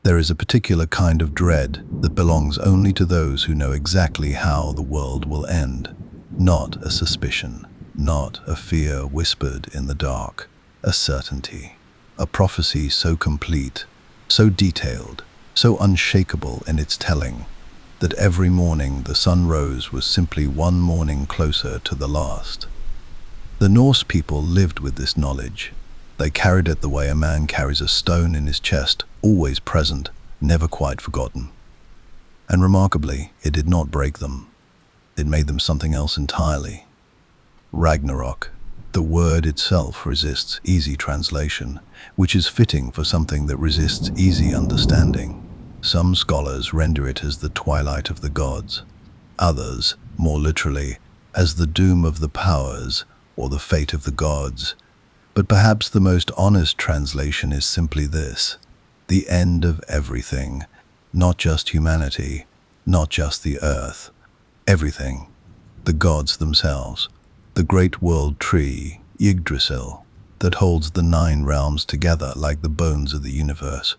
There is a particular kind of dread that belongs only to those who know exactly how the world will end. Not a suspicion, not a fear whispered in the dark, a certainty, a prophecy so complete, so detailed, so unshakable in its telling, that every morning the sun rose was simply one morning closer to the last. The Norse people lived with this knowledge. They carried it the way a man carries a stone in his chest, always present, never quite forgotten. And remarkably, it did not break them. It made them something else entirely. Ragnarok, the word itself, resists easy translation, which is fitting for something that resists easy understanding. Some scholars render it as the twilight of the gods, others, more literally, as the doom of the powers or the fate of the gods. But perhaps the most honest translation is simply this: the end of everything, not just humanity, not just the earth, everything, the gods themselves, the great world tree, Yggdrasil, that holds the 9 realms together like the bones of the universe,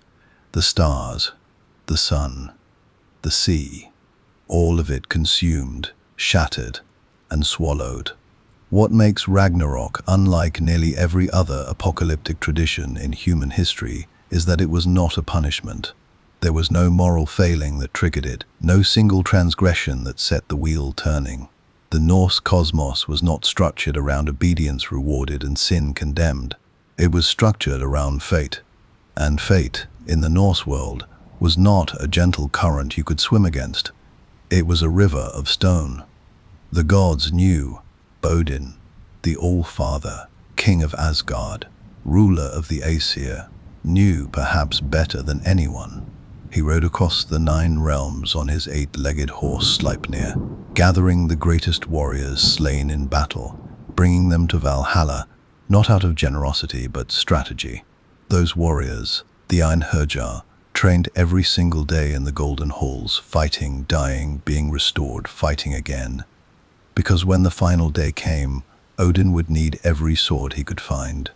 the stars, the sun, the sea, all of it consumed, shattered, and swallowed. What makes Ragnarok unlike nearly every other apocalyptic tradition in human history is that it was not a punishment. There was no moral failing that triggered it, no single transgression that set the wheel turning. The Norse cosmos was not structured around obedience rewarded and sin condemned. It was structured around fate. And fate, in the Norse world, was not a gentle current you could swim against. It was a river of stone. The gods knew. Odin, the All-Father, king of Asgard, ruler of the Aesir, knew perhaps better than anyone. He rode across the 9 realms on his 8-legged horse Sleipnir, gathering the greatest warriors slain in battle, bringing them to Valhalla, not out of generosity but strategy. Those warriors, the Einherjar, trained every single day in the golden halls, fighting, dying, being restored, fighting again. Because when the final day came, Odin would need every sword he could find.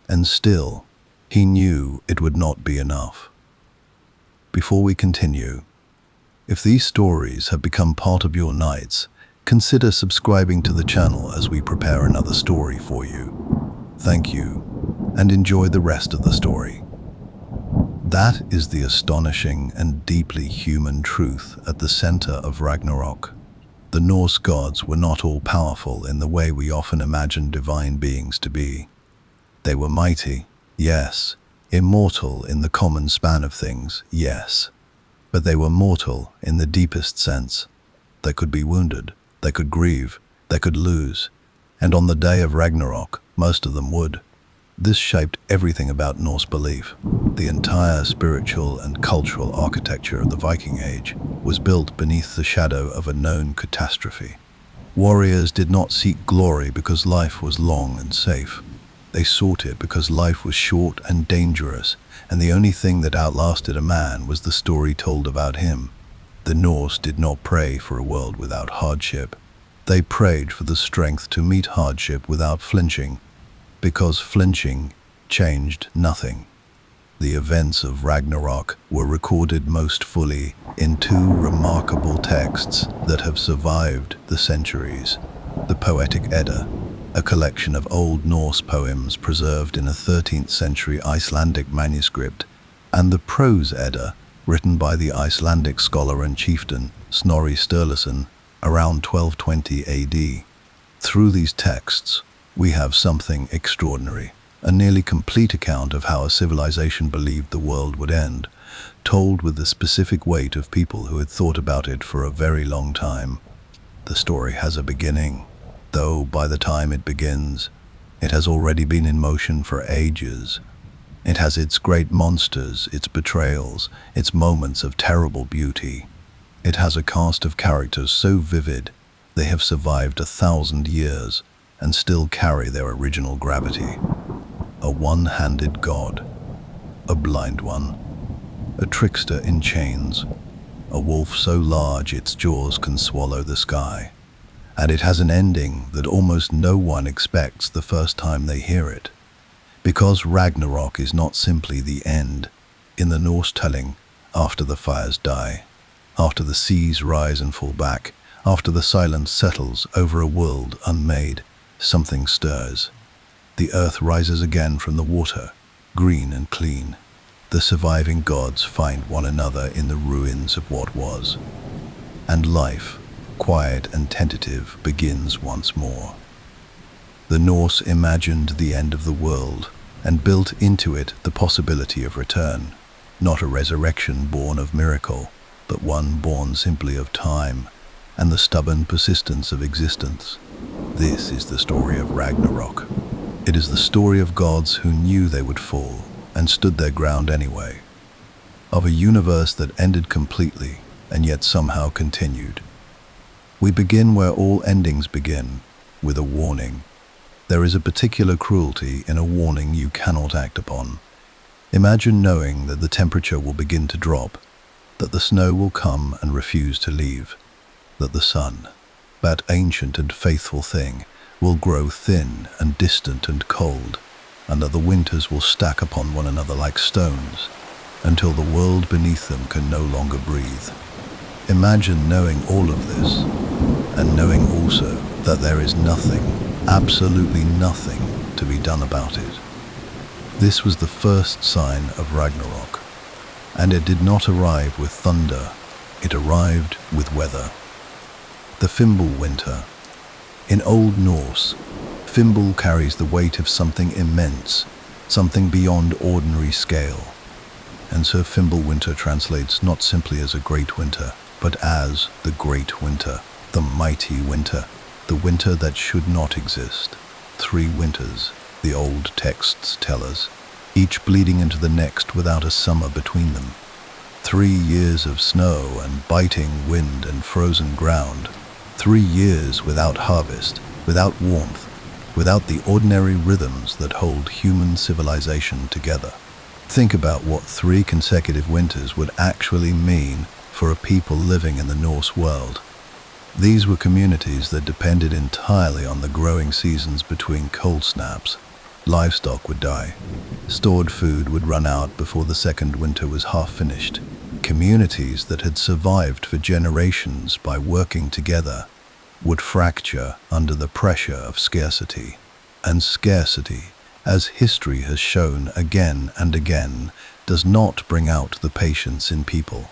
And still, he knew it would not be enough. Before we continue, if these stories have become part of your nights, consider subscribing to the channel as we prepare another story for you. Thank you, and enjoy the rest of the story. That is the astonishing and deeply human truth at the center of Ragnarok. The Norse gods were not all powerful in the way we often imagine divine beings to be. They were mighty, yes, immortal in the common span of things, yes, but they were mortal in the deepest sense. They could be wounded, they could grieve, they could lose, and on the day of Ragnarok, most of them would. This shaped everything about Norse belief. The entire spiritual and cultural architecture of the Viking Age was built beneath the shadow of a known catastrophe. Warriors did not seek glory because life was long and safe. They sought it because life was short and dangerous, and the only thing that outlasted a man was the story told about him. The Norse did not pray for a world without hardship. They prayed for the strength to meet hardship without flinching, because flinching changed nothing. The events of Ragnarok were recorded most fully in 2 remarkable texts that have survived the centuries: the Poetic Edda, a collection of Old Norse poems preserved in a 13th century Icelandic manuscript, and the Prose Edda, written by the Icelandic scholar and chieftain Snorri Sturluson around 1220 AD. Through these texts, we have something extraordinary, a nearly complete account of how a civilization believed the world would end, told with the specific weight of people who had thought about it for a very long time. The story has a beginning, though by the time it begins, it has already been in motion for ages. It has its great monsters, its betrayals, its moments of terrible beauty. It has a cast of characters so vivid they have survived 1,000 years and still carry their original gravity. A one-handed god, a blind one, a trickster in chains, a wolf so large its jaws can swallow the sky. And it has an ending that almost no one expects the first time they hear it. Because Ragnarok is not simply the end. In the Norse telling, after the fires die, after the seas rise and fall back, after the silence settles over a world unmade, something stirs. The earth rises again from the water, green and clean. The surviving gods find one another in the ruins of what was. And life, quiet and tentative, begins once more. The Norse imagined the end of the world and built into it the possibility of return, not a resurrection born of miracle, but one born simply of time and the stubborn persistence of existence. This is the story of Ragnarok. It is the story of gods who knew they would fall and stood their ground anyway, of a universe that ended completely and yet somehow continued. We begin where all endings begin, with a warning. There is a particular cruelty in a warning you cannot act upon. Imagine knowing that the temperature will begin to drop, that the snow will come and refuse to leave, that the sun, that ancient and faithful thing, will grow thin and distant and cold, and that the winters will stack upon one another like stones, until the world beneath them can no longer breathe. Imagine knowing all of this, and knowing also that there is nothing, absolutely nothing, to be done about it. This was the first sign of Ragnarok, and it did not arrive with thunder, it arrived with weather. The Fimbulwinter. In Old Norse, Fimbul carries the weight of something immense, something beyond ordinary scale. And so Fimbulwinter translates not simply as a great winter, but as the great winter, the mighty winter, the winter that should not exist. 3 winters, the old texts tell us, each bleeding into the next without a summer between them. 3 years of snow and biting wind and frozen ground. 3 years without harvest, without warmth, without the ordinary rhythms that hold human civilization together. Think about what 3 consecutive winters would actually mean for a people living in the Norse world. These were communities that depended entirely on the growing seasons between cold snaps. Livestock would die. Stored food would run out before the second winter was half finished. Communities that had survived for generations by working together would fracture under the pressure of scarcity. And scarcity, as history has shown again and again, does not bring out the patience in people.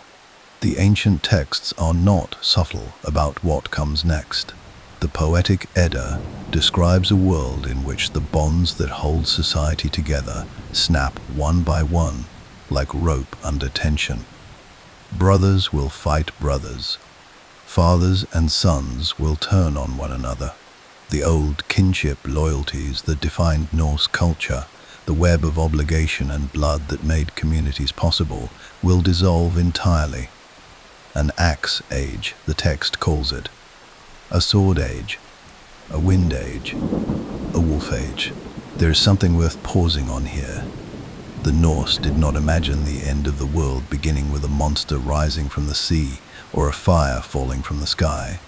The ancient texts are not subtle about what comes next. The poetic Edda describes a world in which the bonds that hold society together snap one by one, like rope under tension. Brothers will fight brothers. Fathers and sons will turn on one another. The old kinship loyalties that defined Norse culture, the web of obligation and blood that made communities possible, will dissolve entirely. An axe age, the text calls it. A sword age, a wind age, a wolf age. There is something worth pausing on here. The Norse did not imagine the end of the world beginning with a monster rising from the sea or a fire falling from the sky.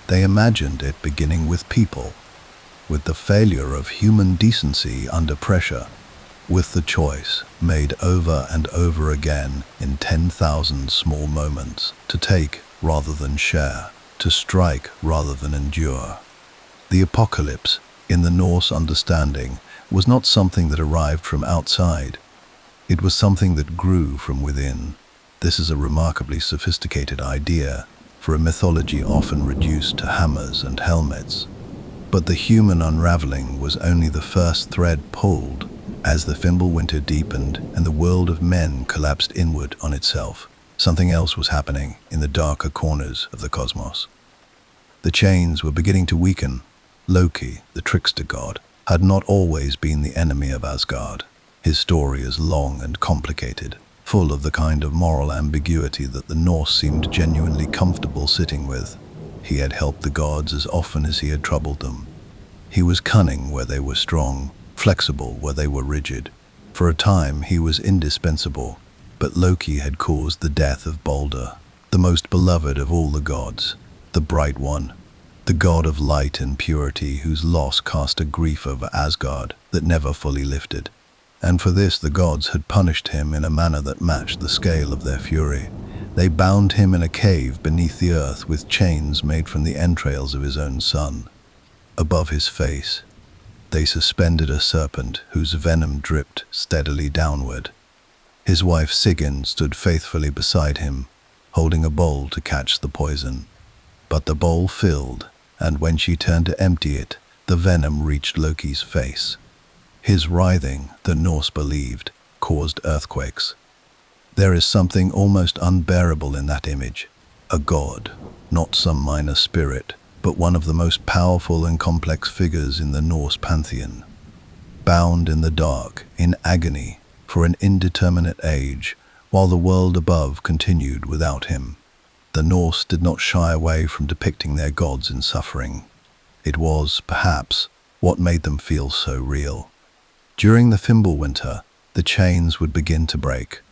They imagined it beginning with people, with the failure of human decency under pressure, with the choice made over and over again in 10,000 small moments to take rather than share, to strike rather than endure. The apocalypse, in the Norse understanding, was not something that arrived from outside. It was something that grew from within. This is a remarkably sophisticated idea for a mythology often reduced to hammers and helmets. But the human unraveling was only the first thread pulled as the Fimbulwinter deepened and the world of men collapsed inward on itself. Something else was happening in the darker corners of the cosmos. The chains were beginning to weaken. Loki, the trickster god, had not always been the enemy of Asgard. His story is long and complicated, full of the kind of moral ambiguity that the Norse seemed genuinely comfortable sitting with. He had helped the gods as often as he had troubled them. He was cunning where they were strong, flexible where they were rigid. For a time he was indispensable, but Loki had caused the death of Balder, the most beloved of all the gods, the Bright One, the god of light and purity whose loss cast a grief over Asgard that never fully lifted. And for this the gods had punished him in a manner that matched the scale of their fury. They bound him in a cave beneath the earth with chains made from the entrails of his own son. Above his face, they suspended a serpent whose venom dripped steadily downward. His wife Sigyn stood faithfully beside him, holding a bowl to catch the poison. But the bowl filled, and when she turned to empty it, the venom reached Loki's face. His writhing, the Norse believed, caused earthquakes. There is something almost unbearable in that image. A god, not some minor spirit, but one of the most powerful and complex figures in the Norse pantheon. Bound in the dark, in agony, for an indeterminate age, while the world above continued without him. The Norse did not shy away from depicting their gods in suffering. It was, perhaps, what made them feel so real. During the Fimbulwinter, the chains would begin to break.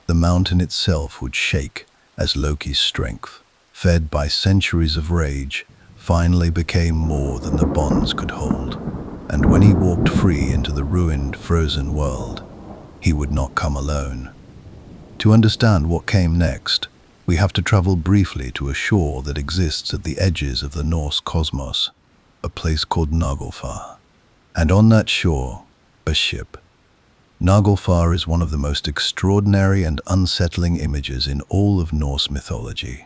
The mountain itself would shake as Loki's strength, fed by centuries of rage, finally became more than the bonds could hold. And when he walked free into the ruined, frozen world, he would not come alone. To understand what came next, we have to travel briefly to a shore that exists at the edges of the Norse cosmos, a place called Naglfar. And on that shore, a ship. Naglfar is one of the most extraordinary and unsettling images in all of Norse mythology.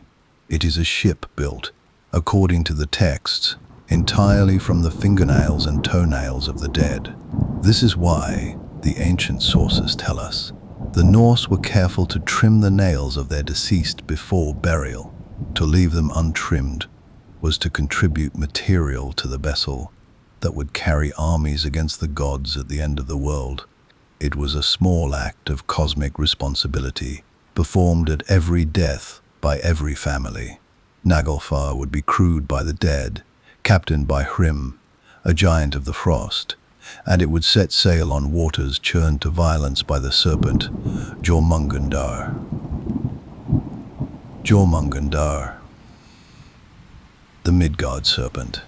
It is a ship built, according to the texts, entirely from the fingernails and toenails of the dead. This is why, the ancient sources tell us, the Norse were careful to trim the nails of their deceased before burial. To leave them untrimmed was to contribute material to the vessel that would carry armies against the gods at the end of the world. It was a small act of cosmic responsibility, performed at every death by every family. Naglfar would be crewed by the dead, captained by Hrym, a giant of the frost, and it would set sail on waters churned to violence by the serpent Jormungandr. Jormungandr, the Midgard serpent,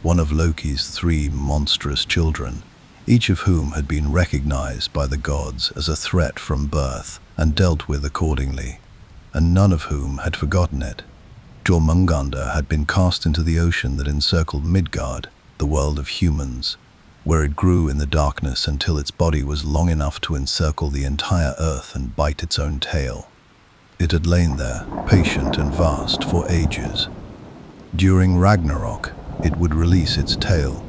one of Loki's 3 monstrous children, each of whom had been recognized by the gods as a threat from birth and dealt with accordingly, and none of whom had forgotten it. Jormungandr had been cast into the ocean that encircled Midgard, the world of humans, where it grew in the darkness until its body was long enough to encircle the entire earth and bite its own tail. It had lain there, patient and vast, for ages. During Ragnarok, it would release its tail.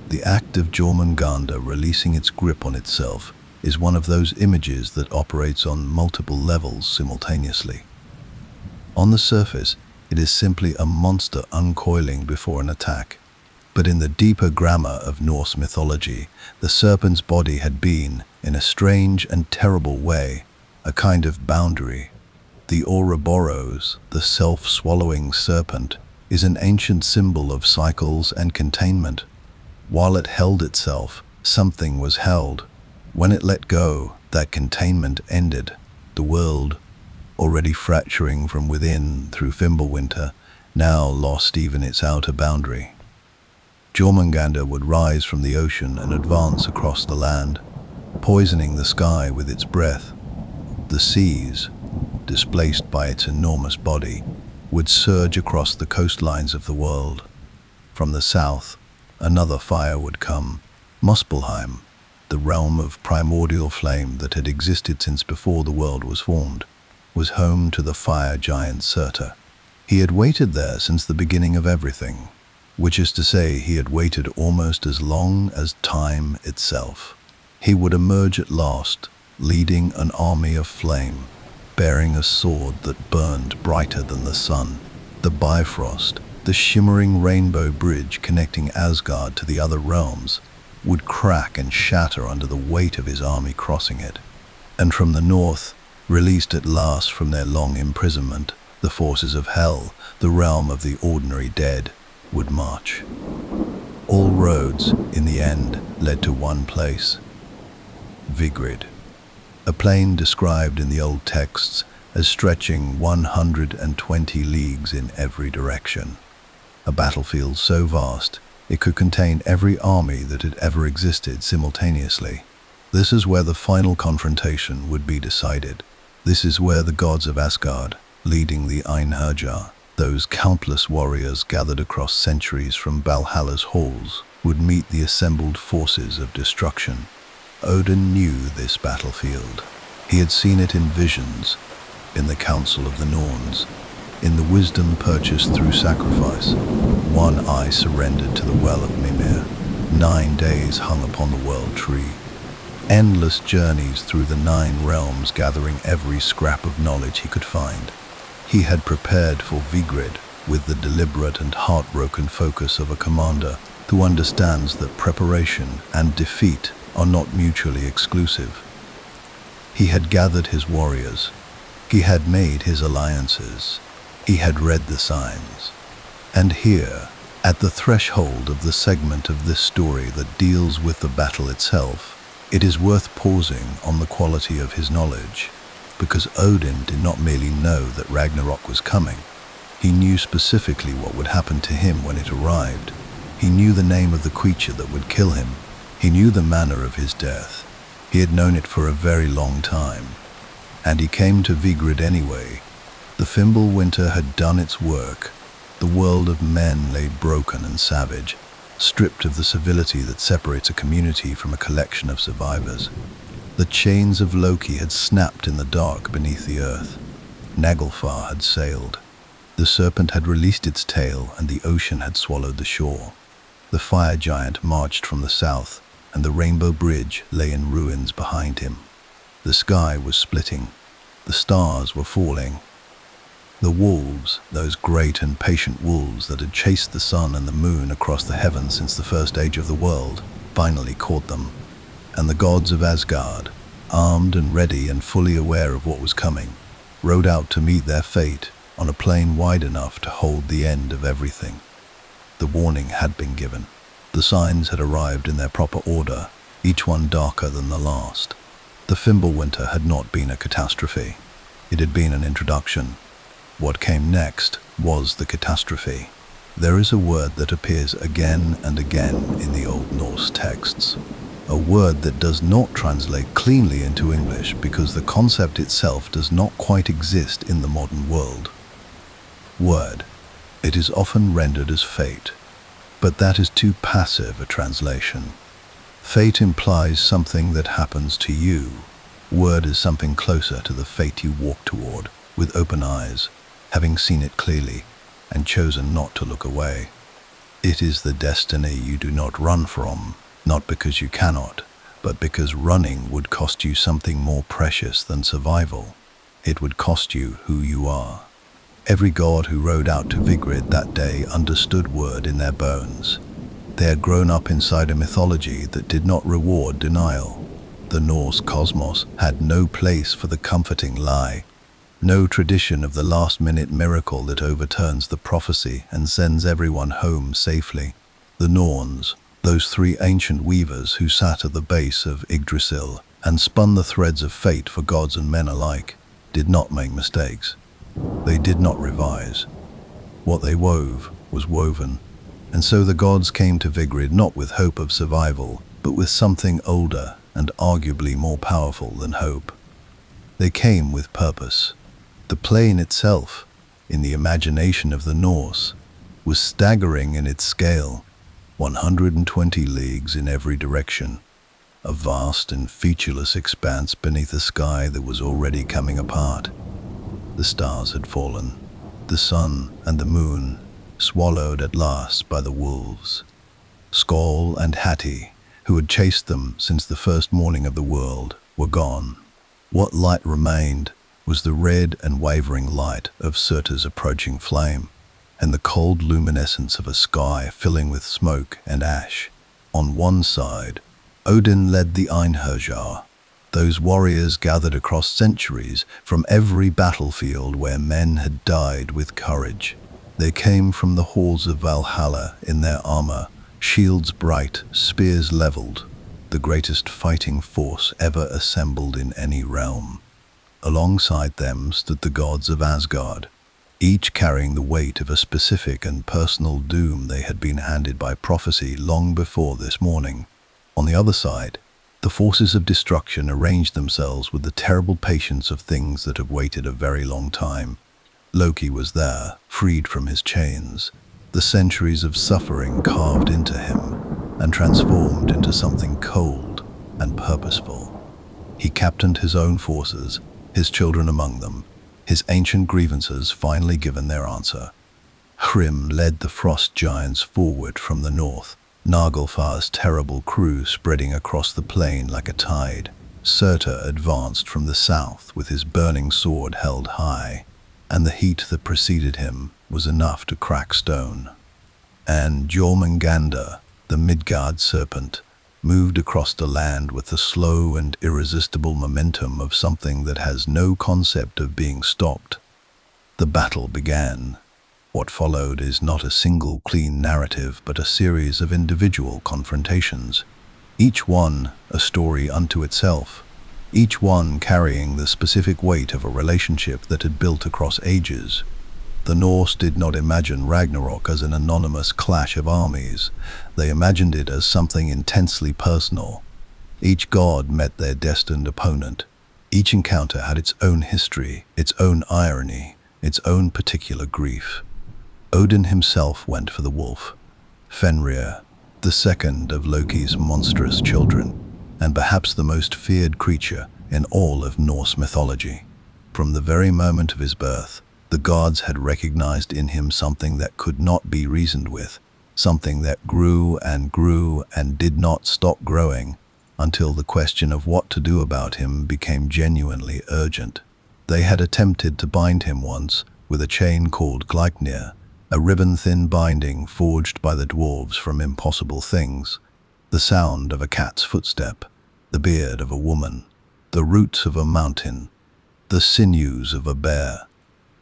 The act of Jormungandr releasing its grip on itself is one of those images that operates on multiple levels simultaneously. On the surface, it is simply a monster uncoiling before an attack. But in the deeper grammar of Norse mythology, the serpent's body had been, in a strange and terrible way, a kind of boundary. The Ouroboros, the self-swallowing serpent, is an ancient symbol of cycles and containment. While it held itself, something was held. When it let go, that containment ended. The world, already fracturing from within through Fimbulwinter, now lost even its outer boundary. Jormungandr would rise from the ocean and advance across the land, poisoning the sky with its breath. The seas, displaced by its enormous body, would surge across the coastlines of the world. From the south, another fire would come. Muspelheim, the realm of primordial flame that had existed since before the world was formed, was home to the fire giant Surtur. He had waited there since the beginning of everything, which is to say he had waited almost as long as time itself. He would emerge at last, leading an army of flame, bearing a sword that burned brighter than the sun. The Bifrost, the shimmering rainbow bridge connecting Asgard to the other realms, would crack and shatter under the weight of his army crossing it. And from the north, released at last from their long imprisonment, the forces of Hel, the realm of the ordinary dead, would march. All roads, in the end, led to one place, Vigrid, a plain described in the old texts as stretching 120 leagues in every direction. A battlefield so vast it could contain every army that had ever existed simultaneously. The This is where the final confrontation would be decided. This is where the gods of Asgard, leading the Einherjar, those countless warriors gathered across centuries from Valhalla's halls, would meet the assembled forces of destruction. Odin knew this battlefield. He had seen it in visions, in the council of the Norns, in the wisdom purchased through sacrifice. One eye surrendered to the well of Mimir. 9 days hung upon the world tree. Endless journeys through the 9 realms, gathering every scrap of knowledge he could find. He had prepared for Vigrid with the deliberate and heartbroken focus of a commander who understands that preparation and defeat are not mutually exclusive. He had gathered his warriors. He had made his alliances. He had read the signs. And here, at the threshold of the segment of this story that deals with the battle itself, it is worth pausing on the quality of his knowledge, because Odin did not merely know that Ragnarok was coming. He knew specifically what would happen to him when it arrived. He knew the name of the creature that would kill him. He knew the manner of his death. He had known it for a very long time. And he came to Vigrid anyway. The Fimbulwinter had done its work. The world of men lay broken and savage, stripped of the civility that separates a community from a collection of survivors. The chains of Loki had snapped in the dark beneath the earth. Naglfar had sailed. The serpent had released its tail, and the ocean had swallowed the shore. The fire giant marched from the south, and the rainbow bridge lay in ruins behind him. The sky was splitting. The stars were falling. The wolves, those great and patient wolves that had chased the sun and the moon across the heavens since the first age of the world, finally caught them. And the gods of Asgard, armed and ready and fully aware of what was coming, rode out to meet their fate on a plain wide enough to hold the end of everything. The warning had been given. The signs had arrived in their proper order, each one darker than the last. The Fimbulwinter had not been a catastrophe. It had been an introduction. What came next was the catastrophe. There is a word that appears again and again in the Old Norse texts. A word that does not translate cleanly into English because the concept itself does not quite exist in the modern world. Word. It is often rendered as fate, but that is too passive a translation. Fate implies something that happens to you. Word is something closer to the fate you walk toward, with open eyes, having seen it clearly, and chosen not to look away. It is the destiny you do not run from, not because you cannot, but because running would cost you something more precious than survival. It would cost you who you are. Every god who rode out to Vigrid that day understood word in their bones. They had grown up inside a mythology that did not reward denial. The Norse cosmos had no place for the comforting lie, no tradition of the last-minute miracle that overturns the prophecy and sends everyone home safely. The Norns, those 3 ancient weavers who sat at the base of Yggdrasil and spun the threads of fate for gods and men alike, did not make mistakes. They did not revise. What they wove was woven, and so the gods came to Vigrid not with hope of survival, but with something older and arguably more powerful than hope. They came with purpose. The plane itself, in the imagination of the Norse, was staggering in its scale, 120 leagues in every direction, a vast and featureless expanse beneath a sky that was already coming apart. The stars had fallen, the sun and the moon swallowed at last by the wolves. Skoll and Hati, who had chased them since the first morning of the world, were gone. What light remained was the red and wavering light of Surtur's approaching flame, and the cold luminescence of a sky filling with smoke and ash. On one side, Odin led the Einherjar, those warriors gathered across centuries from every battlefield where men had died with courage. They came from the halls of Valhalla in their armor, shields bright, spears leveled, the greatest fighting force ever assembled in any realm. Alongside them stood the gods of Asgard, each carrying the weight of a specific and personal doom they had been handed by prophecy long before this morning. On the other side, the The forces of destruction arranged themselves with the terrible patience of things that have waited a very long time. Loki was there, freed from his chains, the centuries of suffering carved into him and transformed into something cold and purposeful. He captained his own forces, his children among them, his ancient grievances finally given their answer. Hrym led the frost giants forward from the north, Naglfar's terrible crew spreading across the plain like a tide. Surtur advanced from the south with his burning sword held high, and the heat that preceded him was enough to crack stone. And Jormungandr, the Midgard serpent, moved across the land with the slow and irresistible momentum of something that has no concept of being stopped. The battle began. What followed is not a single clean narrative, but a series of individual confrontations, each one a story unto itself, each one carrying the specific weight of a relationship that had built across ages. The Norse did not imagine Ragnarok as an anonymous clash of armies. They imagined it as something intensely personal. Each god met their destined opponent. Each encounter had its own history, its own irony, its own particular grief. Odin himself went for the wolf, Fenrir, the second of Loki's monstrous children, and perhaps the most feared creature in all of Norse mythology. From the very moment of his birth, the gods had recognized in him something that could not be reasoned with, something that grew and did not stop growing until the question of what to do about him became genuinely urgent. They had attempted to bind him once with a chain called Gleipnir, a ribbon-thin binding forged by the dwarves from impossible things, the sound of a cat's footstep, the beard of a woman, the roots of a mountain, the sinews of a bear,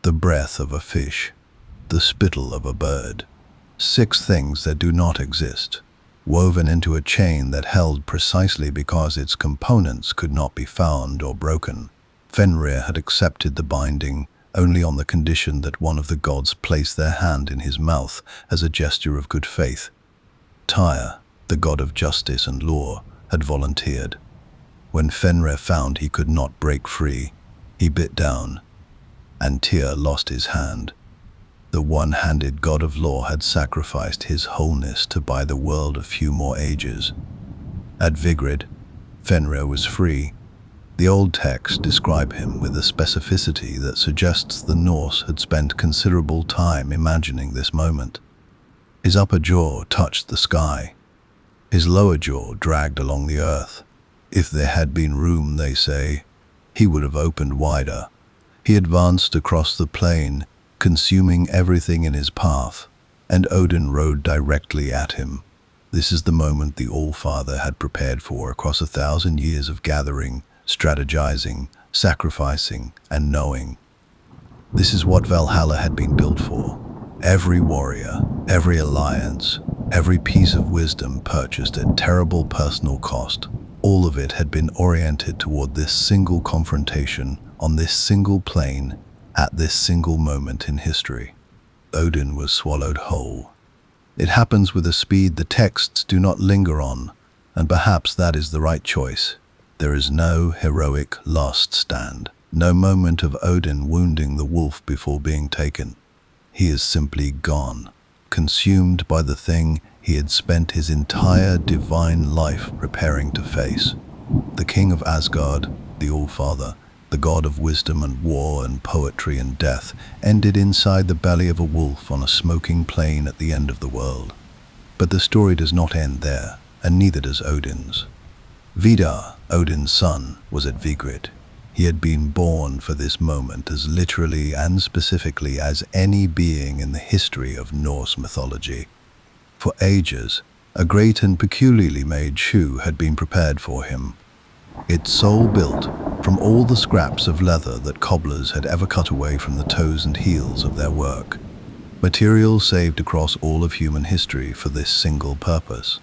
the breath of a fish, the spittle of a bird. 6 things that do not exist, woven into a chain that held precisely because its components could not be found or broken. Fenrir had accepted the binding only on the condition that one of the gods place their hand in his mouth as a gesture of good faith. Tyr, the god of justice and law, had volunteered. When Fenrir found he could not break free, he bit down, and Tyr lost his hand. The one-handed god of law had sacrificed his wholeness to buy the world a few more ages. At Vigrid, Fenrir was free. The old texts describe him with a specificity that suggests the Norse had spent considerable time imagining this moment. His upper jaw touched the sky. His lower jaw dragged along the earth. If there had been room, they say, he would have opened wider. He advanced across the plain, consuming everything in his path, and Odin rode directly at him. This is the moment the All-Father had prepared for across 1,000 years of gathering, strategizing, sacrificing, and knowing. This is what Valhalla had been built for. Every warrior, every alliance, every piece of wisdom purchased at terrible personal cost, all of it had been oriented toward this single confrontation on this single plane at this single moment in history. Odin was swallowed whole. It happens with a speed the texts do not linger on, and perhaps that is the right choice. There is no heroic last stand, no moment of Odin wounding the wolf before being taken. He is simply gone, consumed by the thing he had spent his entire divine life preparing to face. The king of Asgard, the All-Father, the god of wisdom and war and poetry and death, ended inside the belly of a wolf on a smoking plain at the end of the world. But the story does not end there, and neither does Odin's. Vidar, Odin's son, was at Vigrid. He had been born for this moment as literally and specifically as any being in the history of Norse mythology. For ages, a great and peculiarly made shoe had been prepared for him. Its sole built from all the scraps of leather that cobblers had ever cut away from the toes and heels of their work. Material saved across all of human history for this single purpose.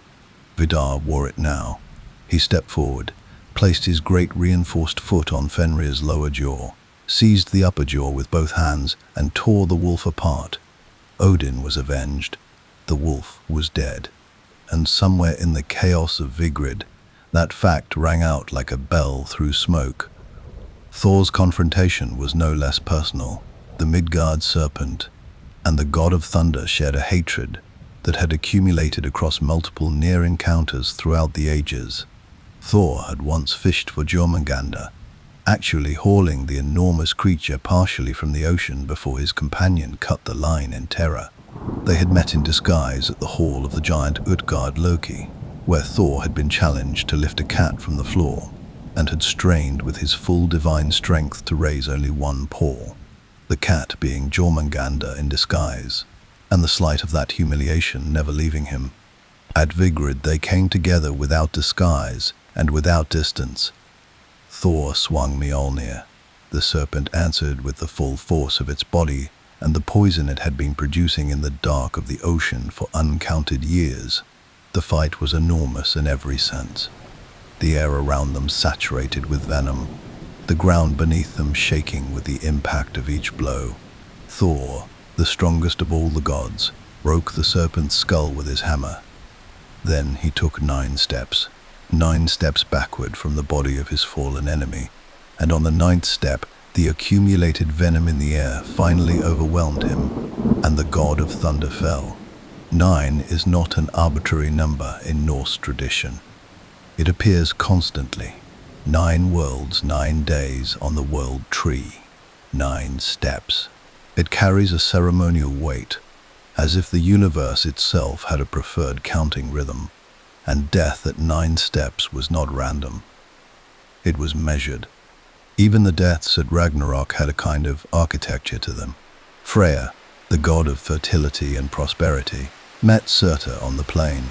Vidar wore it now. He stepped forward, placed his great reinforced foot on Fenrir's lower jaw, seized the upper jaw with both hands, and tore the wolf apart. Odin was avenged. The wolf was dead. And somewhere in the chaos of Vigrid, That fact rang out like a bell through smoke. Thor's confrontation was no less personal. The Midgard serpent and the god of thunder shared a hatred that had accumulated across multiple near encounters throughout the ages. Thor had once fished for Jormungandr, actually hauling the enormous creature partially from the ocean before his companion cut the line in terror. They had met in disguise at the hall of the giant Utgard Loki, where Thor had been challenged to lift a cat from the floor, and had strained with his full divine strength to raise only one paw, the cat being Jormungandr in disguise, and the slight of that humiliation never leaving him. At Vigrid they came together without disguise and without distance. Thor swung Mjolnir. The serpent answered with the full force of its body and the poison it had been producing in the dark of the ocean for uncounted years. The fight was enormous in every sense. The air around them saturated with venom, the ground beneath them shaking with the impact of each blow. Thor, the strongest of all the gods, broke the serpent's skull with his hammer. Then he took 9 steps backward from the body of his fallen enemy, and on the 9th step, the accumulated venom in the air finally overwhelmed him, and the god of thunder fell. 9 is not an arbitrary number in Norse tradition. It appears constantly. 9 worlds, 9 days on the world tree, 9 steps. It carries a ceremonial weight, as if the universe itself had a preferred counting rhythm, and death at 9 steps was not random. It was measured. Even the deaths at Ragnarok had a kind of architecture to them. Freya, the god of fertility and prosperity, met Surtur on the plain,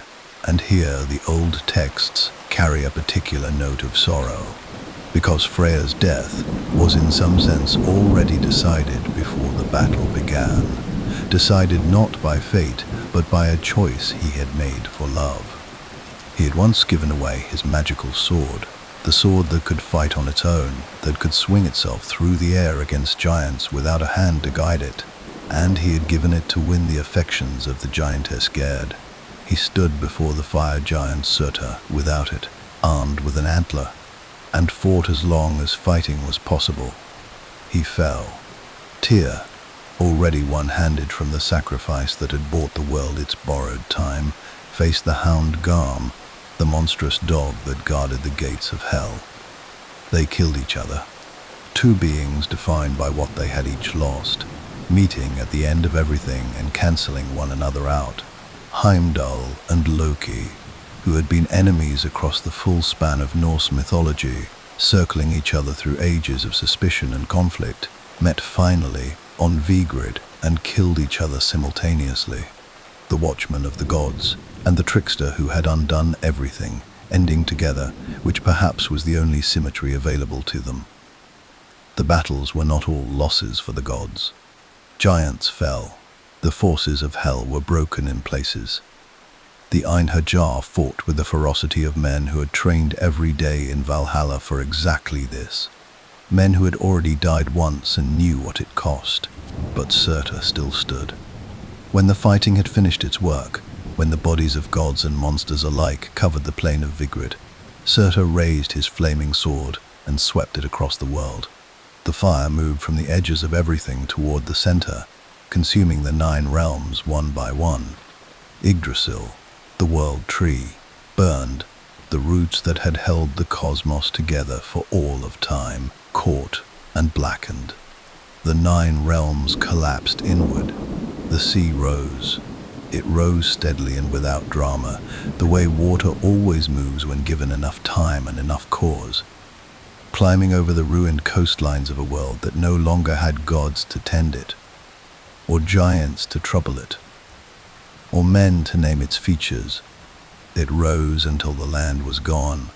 and here the old texts carry a particular note of sorrow, because Freya's death was in some sense already decided before the battle began, decided not by fate, but by a choice he had made for love. He had once given away his magical sword, the sword that could fight on its own, that could swing itself through the air against giants without a hand to guide it, and he had given it to win the affections of the giantess Gerd. He stood before the fire giant Surtur without it, armed with an antler, and fought as long as fighting was possible. He fell. Tyr, already one-handed from the sacrifice that had bought the world its borrowed time, faced the hound Garm, the monstrous dog that guarded the gates of hell. They killed each other, 2 beings defined by what they had each lost, meeting at the end of everything and cancelling one another out. Heimdall and Loki, who had been enemies across the full span of Norse mythology, circling each other through ages of suspicion and conflict, met finally on Vigrid and killed each other simultaneously. The watchman of the gods and the trickster who had undone everything, ending together, which perhaps was the only symmetry available to them. The battles were not all losses for the gods. Giants fell. The forces of hell were broken in places. The Einherjar fought with the ferocity of men who had trained every day in Valhalla for exactly this. Men who had already died once and knew what it cost. But Surtur still stood. When the fighting had finished its work, when the bodies of gods and monsters alike covered the plain of Vigrid, Surtur raised his flaming sword and swept it across the world. The fire moved from the edges of everything toward the center, consuming the 9 realms one by one. Yggdrasil, the world tree, burned, the roots that had held the cosmos together for all of time, caught and blackened. The 9 realms collapsed inward. The sea rose. It rose steadily and without drama, the way water always moves when given enough time and enough cause, climbing over the ruined coastlines of a world that no longer had gods to tend it, or giants to trouble it, or men to name its features. It rose until the land was gone,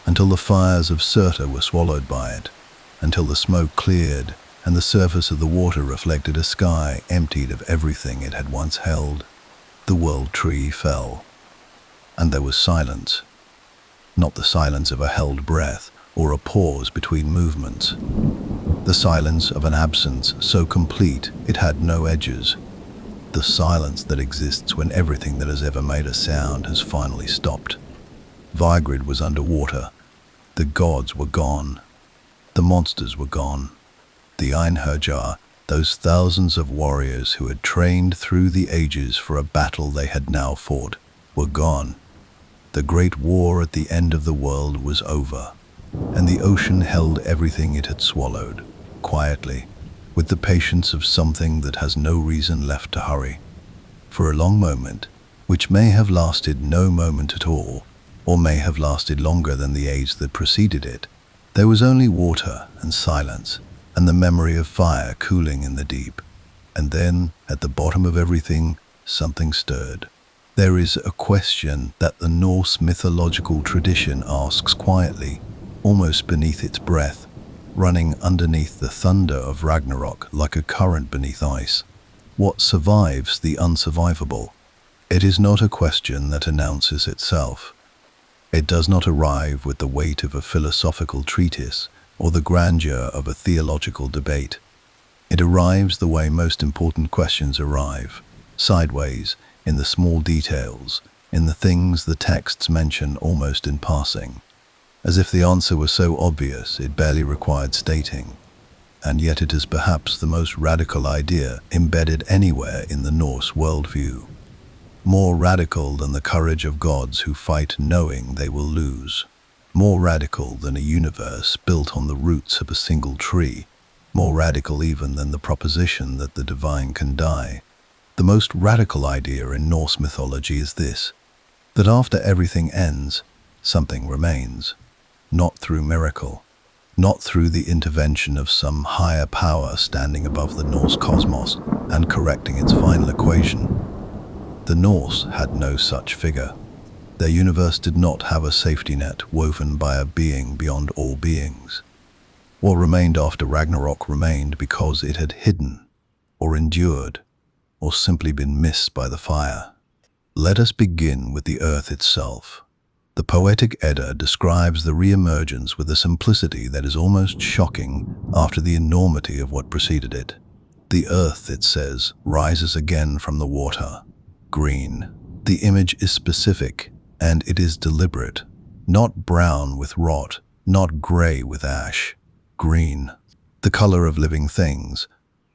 until the fires of Surtur were swallowed by it, until the smoke cleared and the surface of the water reflected a sky emptied of everything it had once held. The world tree fell, and there was silence, not the silence of a held breath or a pause between movements, the silence of an absence so complete it had no edges, the silence that exists when everything that has ever made a sound has finally stopped. Vigrid was underwater. The gods were gone. The monsters were gone. The Einherjar, those thousands of warriors who had trained through the ages for a battle they had now fought, were gone. The great war at the end of the world was over, and the ocean held everything it had swallowed, quietly, with the patience of something that has no reason left to hurry. For a long moment, which may have lasted no moment at all, or may have lasted longer than the age that preceded it, there was only water and silence, and the memory of fire cooling in the deep. And then, at the bottom of everything, something stirred. There is a question that the Norse mythological tradition asks quietly, almost beneath its breath, running underneath the thunder of Ragnarok like a current beneath ice. What survives the unsurvivable? It is not a question that announces itself. It does not arrive with the weight of a philosophical treatise or the grandeur of a theological debate. It arrives the way most important questions arrive, sideways, in the small details, in the things the texts mention almost in passing, as if the answer were so obvious it barely required stating. And yet it is perhaps the most radical idea embedded anywhere in the Norse worldview. More radical than the courage of gods who fight knowing they will lose. More radical than a universe built on the roots of a single tree. More radical even than the proposition that the divine can die. The most radical idea in Norse mythology is this, that after everything ends, something remains. Not through miracle, not through the intervention of some higher power standing above the Norse cosmos and correcting its final equation. The Norse had no such figure. Their universe did not have a safety net woven by a being beyond all beings. What remained after Ragnarok remained because it had hidden, or endured, or simply been missed by the fire. Let us begin with the earth itself. The poetic Edda describes the re-emergence with a simplicity that is almost shocking after the enormity of what preceded it. The earth, it says, rises again from the water. Green. The image is specific, and it is deliberate. Not brown with rot, not gray with ash. Green. The color of living things,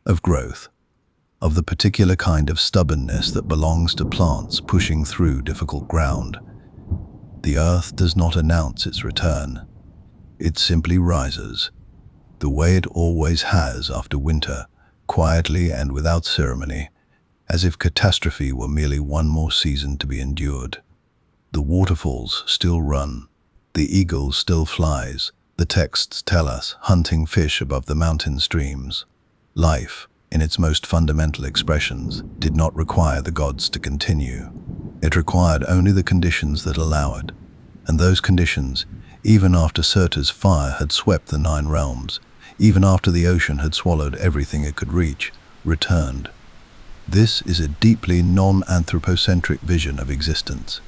of growth, of the particular kind of stubbornness that belongs to plants pushing through difficult ground. The earth does not announce its return. It simply rises, the way it always has after winter, quietly and without ceremony, as if catastrophe were merely one more season to be endured. The waterfalls still run. The eagle still flies. The texts tell us, hunting fish above the mountain streams. Life, in its most fundamental expressions, did not require the gods to continue. It required only the conditions that allow it. And those conditions, even after Surtur's fire had swept the 9 realms, even after the ocean had swallowed everything it could reach, returned. This is a deeply non-anthropocentric vision of existence.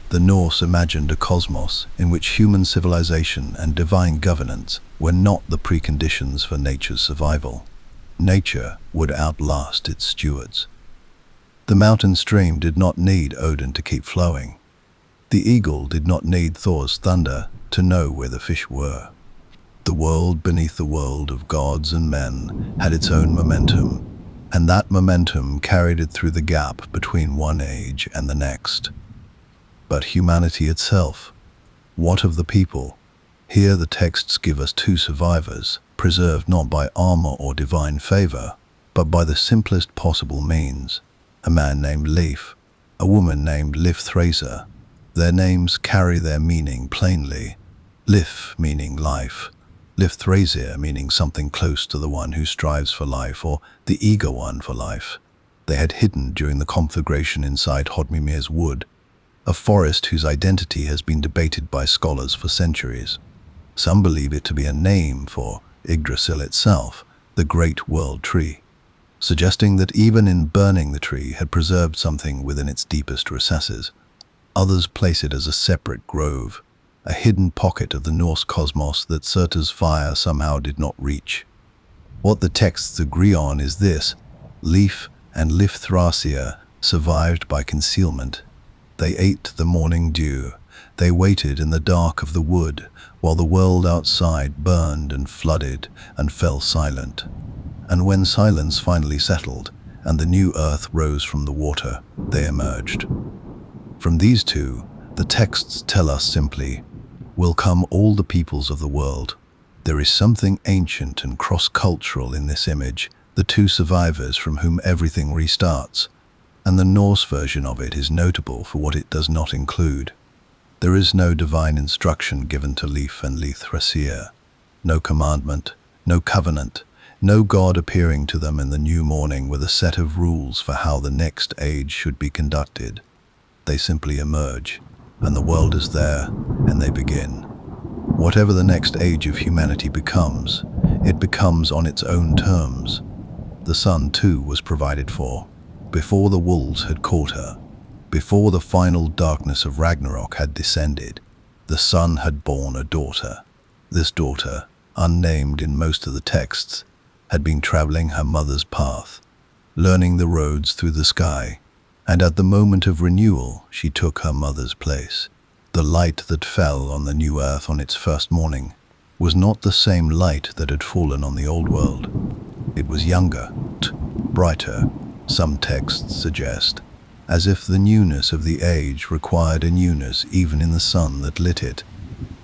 The Norse imagined a cosmos in which human civilization and divine governance were not the preconditions for nature's survival. Nature would outlast its stewards. The mountain stream did not need Odin to keep flowing. The eagle did not need Thor's thunder to know where the fish were. The world beneath the world of gods and men had its own momentum, and that momentum carried it through the gap between one age and the next. But humanity itself, what of the people? Here the texts give us 2 survivors, preserved not by armor or divine favor, but by the simplest possible means. A man named Leif, a woman named Lifthraser. Their names carry their meaning plainly. Lif meaning life, Lifthraser meaning something close to the one who strives for life, or the eager one for life. They had hidden during the conflagration inside Hodmimir's wood, a forest whose identity has been debated by scholars for centuries. Some believe it to be a name for Yggdrasil itself, the great world tree, suggesting that even in burning the tree had preserved something within its deepest recesses. Others place it as a separate grove, a hidden pocket of the Norse cosmos that Surtur's fire somehow did not reach. What the texts agree on is this: Leif and Lifthrasia survived by concealment. They ate the morning dew. They waited in the dark of the wood while the world outside burned and flooded and fell silent. And when silence finally settled and the new earth rose from the water, they emerged. From these two, the texts tell us simply, "Will come all the peoples of the world." There is something ancient and cross-cultural in this image, the two survivors from whom everything restarts, and the Norse version of it is notable for what it does not include. There is no divine instruction given to Leif and Leithresir, no commandment, no covenant, no God appearing to them in the new morning with a set of rules for how the next age should be conducted. They simply emerge, and the world is there, and they begin. Whatever the next age of humanity becomes, it becomes on its own terms. The sun, too, was provided for, before the wolves had caught her. Before the final darkness of Ragnarok had descended, the sun had borne a daughter. This daughter, unnamed in most of the texts, had been traveling her mother's path, learning the roads through the sky, and at the moment of renewal she took her mother's place. The light that fell on the new earth on its first morning was not the same light that had fallen on the old world. It was younger, brighter, some texts suggest, as if the newness of the age required a newness even in the sun that lit it.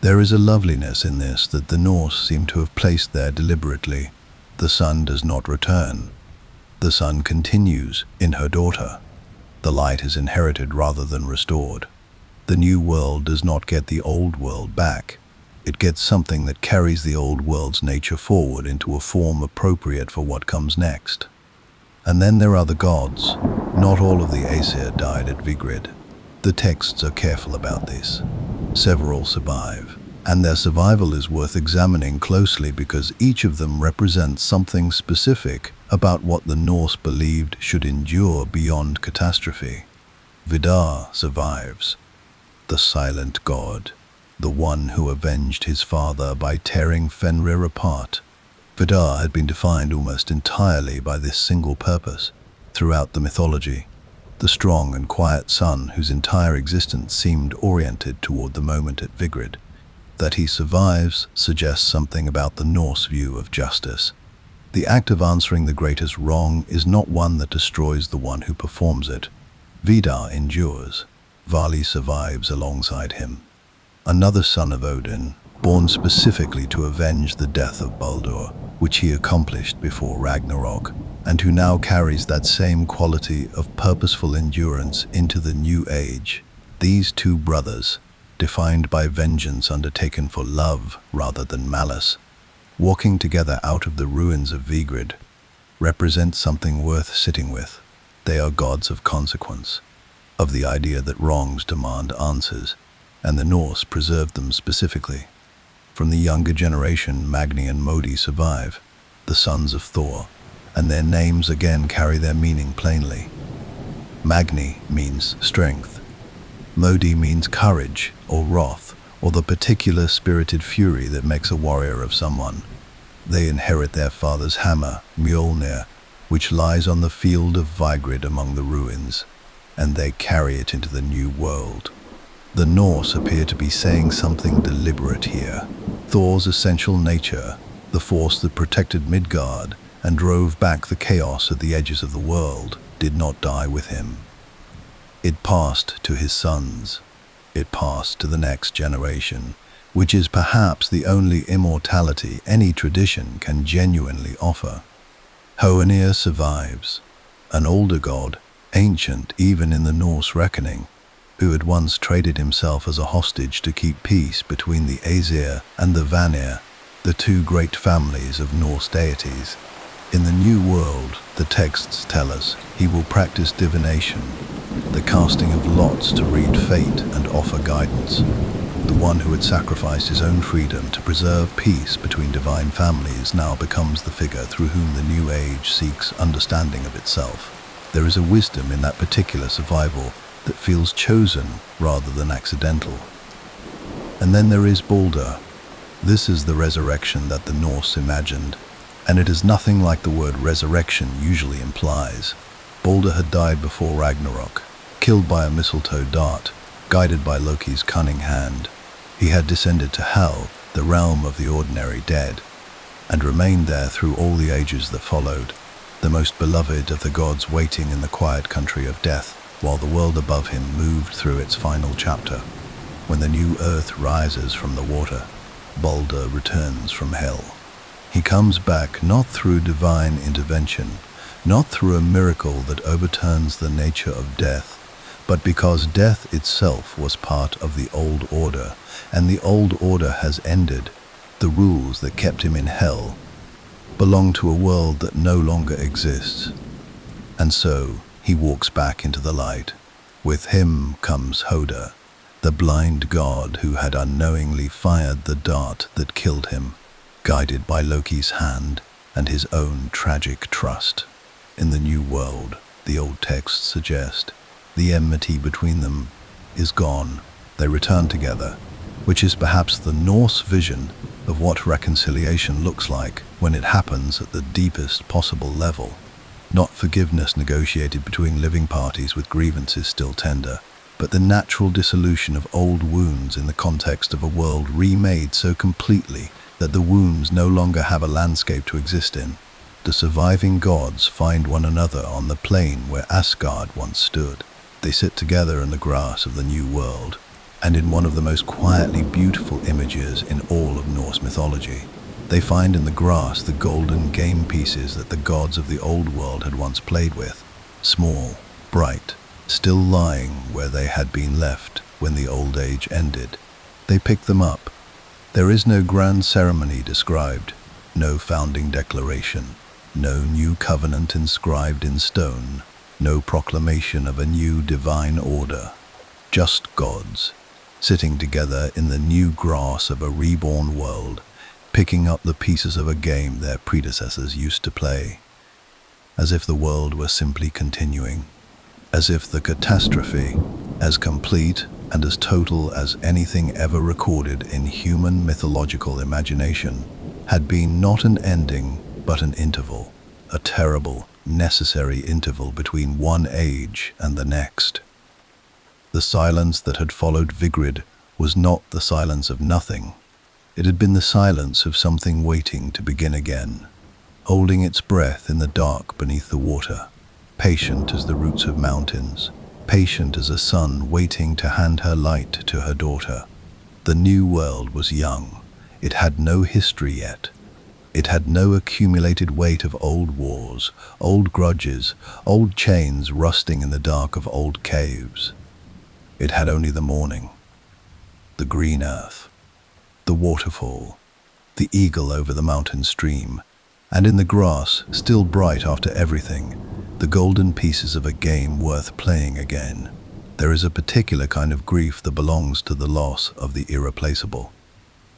There is a loveliness in this that the Norse seem to have placed there deliberately. The sun does not return. The sun continues in her daughter. The light is inherited rather than restored. The new world does not get the old world back. It gets something that carries the old world's nature forward into a form appropriate for what comes next. And then there are the gods. Not all of the Aesir died at Vigrid. The texts are careful about this. Several survive, and their survival is worth examining closely because each of them represents something specific about what the Norse believed should endure beyond catastrophe. Vidar survives, the silent god, the one who avenged his father by tearing Fenrir apart. Vidar had been defined almost entirely by this single purpose throughout the mythology, the strong and quiet son whose entire existence seemed oriented toward the moment at Vigrid. That he survives suggests something about the Norse view of justice. The act of answering the greatest wrong is not one that destroys the one who performs it. Vidar endures. Vali survives alongside him. Another son of Odin, born specifically to avenge the death of Baldur, which he accomplished before Ragnarok, and who now carries that same quality of purposeful endurance into the new age. These two brothers, defined by vengeance undertaken for love rather than malice, walking together out of the ruins of Vigrid, represent something worth sitting with. They are gods of consequence, of the idea that wrongs demand answers, and the Norse preserved them specifically. From the younger generation, Magni and Modi survive, the sons of Thor, and their names again carry their meaning plainly. Magni means strength. Modi means courage or wrath, or the particular spirited fury that makes a warrior of someone. They inherit their father's hammer, Mjolnir, which lies on the field of Vigrid among the ruins, and they carry it into the new world. The Norse appear to be saying something deliberate here. Thor's essential nature, the force that protected Midgard and drove back the chaos at the edges of the world, did not die with him. It passed to his sons. It passed to the next generation, which is perhaps the only immortality any tradition can genuinely offer. Hoenir survives, an older god, ancient even in the Norse reckoning, who had once traded himself as a hostage to keep peace between the Aesir and the Vanir, the two great families of Norse deities. In the New World, the texts tell us he will practice divination, the casting of lots to read fate and offer guidance. The one who had sacrificed his own freedom to preserve peace between divine families now becomes the figure through whom the new age seeks understanding of itself. There is a wisdom in that particular survival that feels chosen rather than accidental. And then there is Baldur. This is the resurrection that the Norse imagined, and it is nothing like the word resurrection usually implies. Baldur had died before Ragnarok, killed by a mistletoe dart, Guided by Loki's cunning hand, he had descended to Hel, the realm of the ordinary dead, and remained there through all the ages that followed, the most beloved of the gods waiting in the quiet country of death, while the world above him moved through its final chapter. When the new earth rises from the water, Balder returns from Hel. He comes back not through divine intervention, not through a miracle that overturns the nature of death, but because death itself was part of the old order, and the old order has ended. The rules that kept him in Hel belong to a world that no longer exists. And so he walks back into the light. With him comes Hoda, the blind god who had unknowingly fired the dart that killed him, guided by Loki's hand and his own tragic trust. In the new world, the old texts suggest, the enmity between them is gone. They return together, which is perhaps the Norse vision of what reconciliation looks like when it happens at the deepest possible level. Not forgiveness negotiated between living parties with grievances still tender, but the natural dissolution of old wounds in the context of a world remade so completely that the wounds no longer have a landscape to exist in. The surviving gods find one another on the plain where Asgard once stood. They sit together in the grass of the new world, and in one of the most quietly beautiful images in all of Norse mythology, they find in the grass the golden game pieces that the gods of the old world had once played with, small, bright, still lying where they had been left when the old age ended. They pick them up. There is no grand ceremony described, no founding declaration, no new covenant inscribed in stone, no proclamation of a new divine order. Just gods, sitting together in the new grass of a reborn world, picking up the pieces of a game their predecessors used to play, as if the world were simply continuing, as if the catastrophe, as complete and as total as anything ever recorded in human mythological imagination, had been not an ending but an interval, a terrible, necessary interval between one age and the next. The silence that had followed Vigrid was not the silence of nothing. It had been the silence of something waiting to begin again, holding its breath in the dark beneath the water, patient as the roots of mountains, patient as a sun waiting to hand her light to her daughter. The new world was young. It had no history yet. It had no accumulated weight of old wars, old grudges, old chains rusting in the dark of old caves. It had only the morning, the green earth, the waterfall, the eagle over the mountain stream, and in the grass, still bright after everything, the golden pieces of a game worth playing again. There is a particular kind of grief that belongs to the loss of the irreplaceable.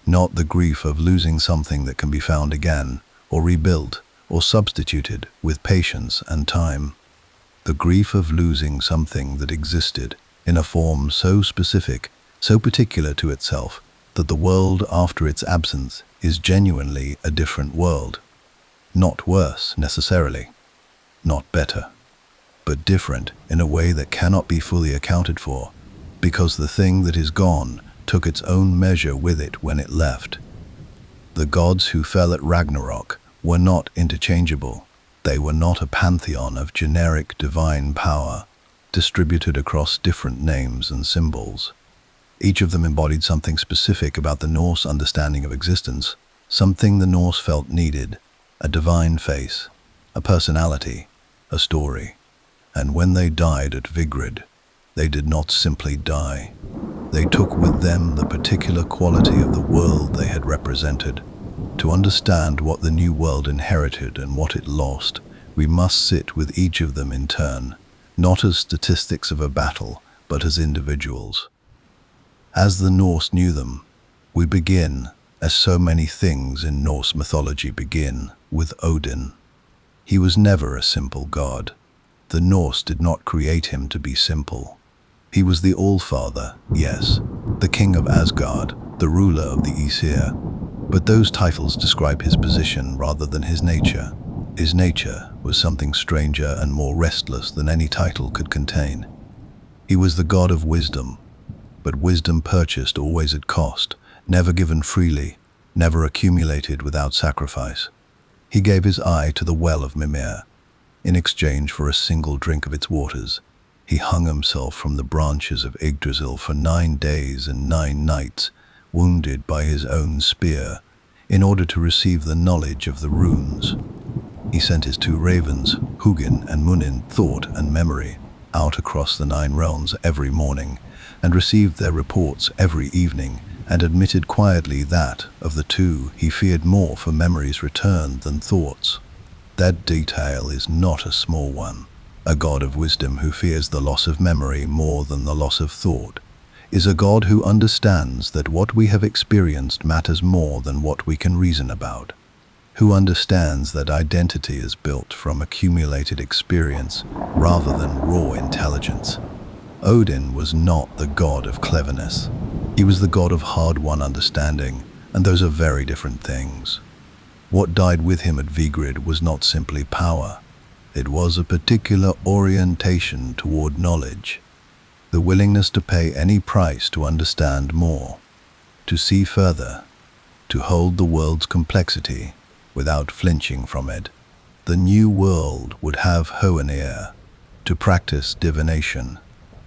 Not the grief of losing something that can be found again, or rebuilt, or substituted with patience and time. The grief of losing something that existed in a form so specific, so particular to itself, that the world after its absence is genuinely a different world. Not worse, necessarily. Not better. But different in a way that cannot be fully accounted for, because the thing that is gone took its own measure with it when it left. The gods who fell at Ragnarok were not interchangeable. They were not a pantheon of generic divine power, distributed across different names and symbols. Each of them embodied something specific about the Norse understanding of existence, something the Norse felt needed, a divine face, a personality, a story. And when they died at Vigrid, they did not simply die. They took with them the particular quality of the world they had represented. To understand what the new world inherited and what it lost, we must sit with each of them in turn, not as statistics of a battle, but as individuals. As the Norse knew them, we begin, as so many things in Norse mythology begin, with Odin. He was never a simple god. The Norse did not create him to be simple. He was the All-Father, yes, the king of Asgard, the ruler of the Aesir, but those titles describe his position rather than his nature. His nature was something stranger and more restless than any title could contain. He was the god of wisdom, but wisdom purchased always at cost, never given freely, never accumulated without sacrifice. He gave his eye to the well of Mimir. In exchange for a single drink of its waters, he hung himself from the branches of Yggdrasil for 9 days and 9 nights, wounded by his own spear, in order to receive the knowledge of the runes. He sent his 2 ravens, Hugin and Munin, thought and memory, out across the 9 realms every morning, and received their reports every evening, and admitted quietly that, of the 2, he feared more for memory's return than thoughts. That detail is not a small one. A god of wisdom who fears the loss of memory more than the loss of thought is a god who understands that what we have experienced matters more than what we can reason about, who understands that identity is built from accumulated experience rather than raw intelligence. Odin was not the god of cleverness. He was the god of hard-won understanding, and those are very different things. What died with him at Vigrid was not simply power. It was a particular orientation toward knowledge, the willingness to pay any price to understand more, to see further, to hold the world's complexity without flinching from it. The new world would have Hoenir, to practice divination,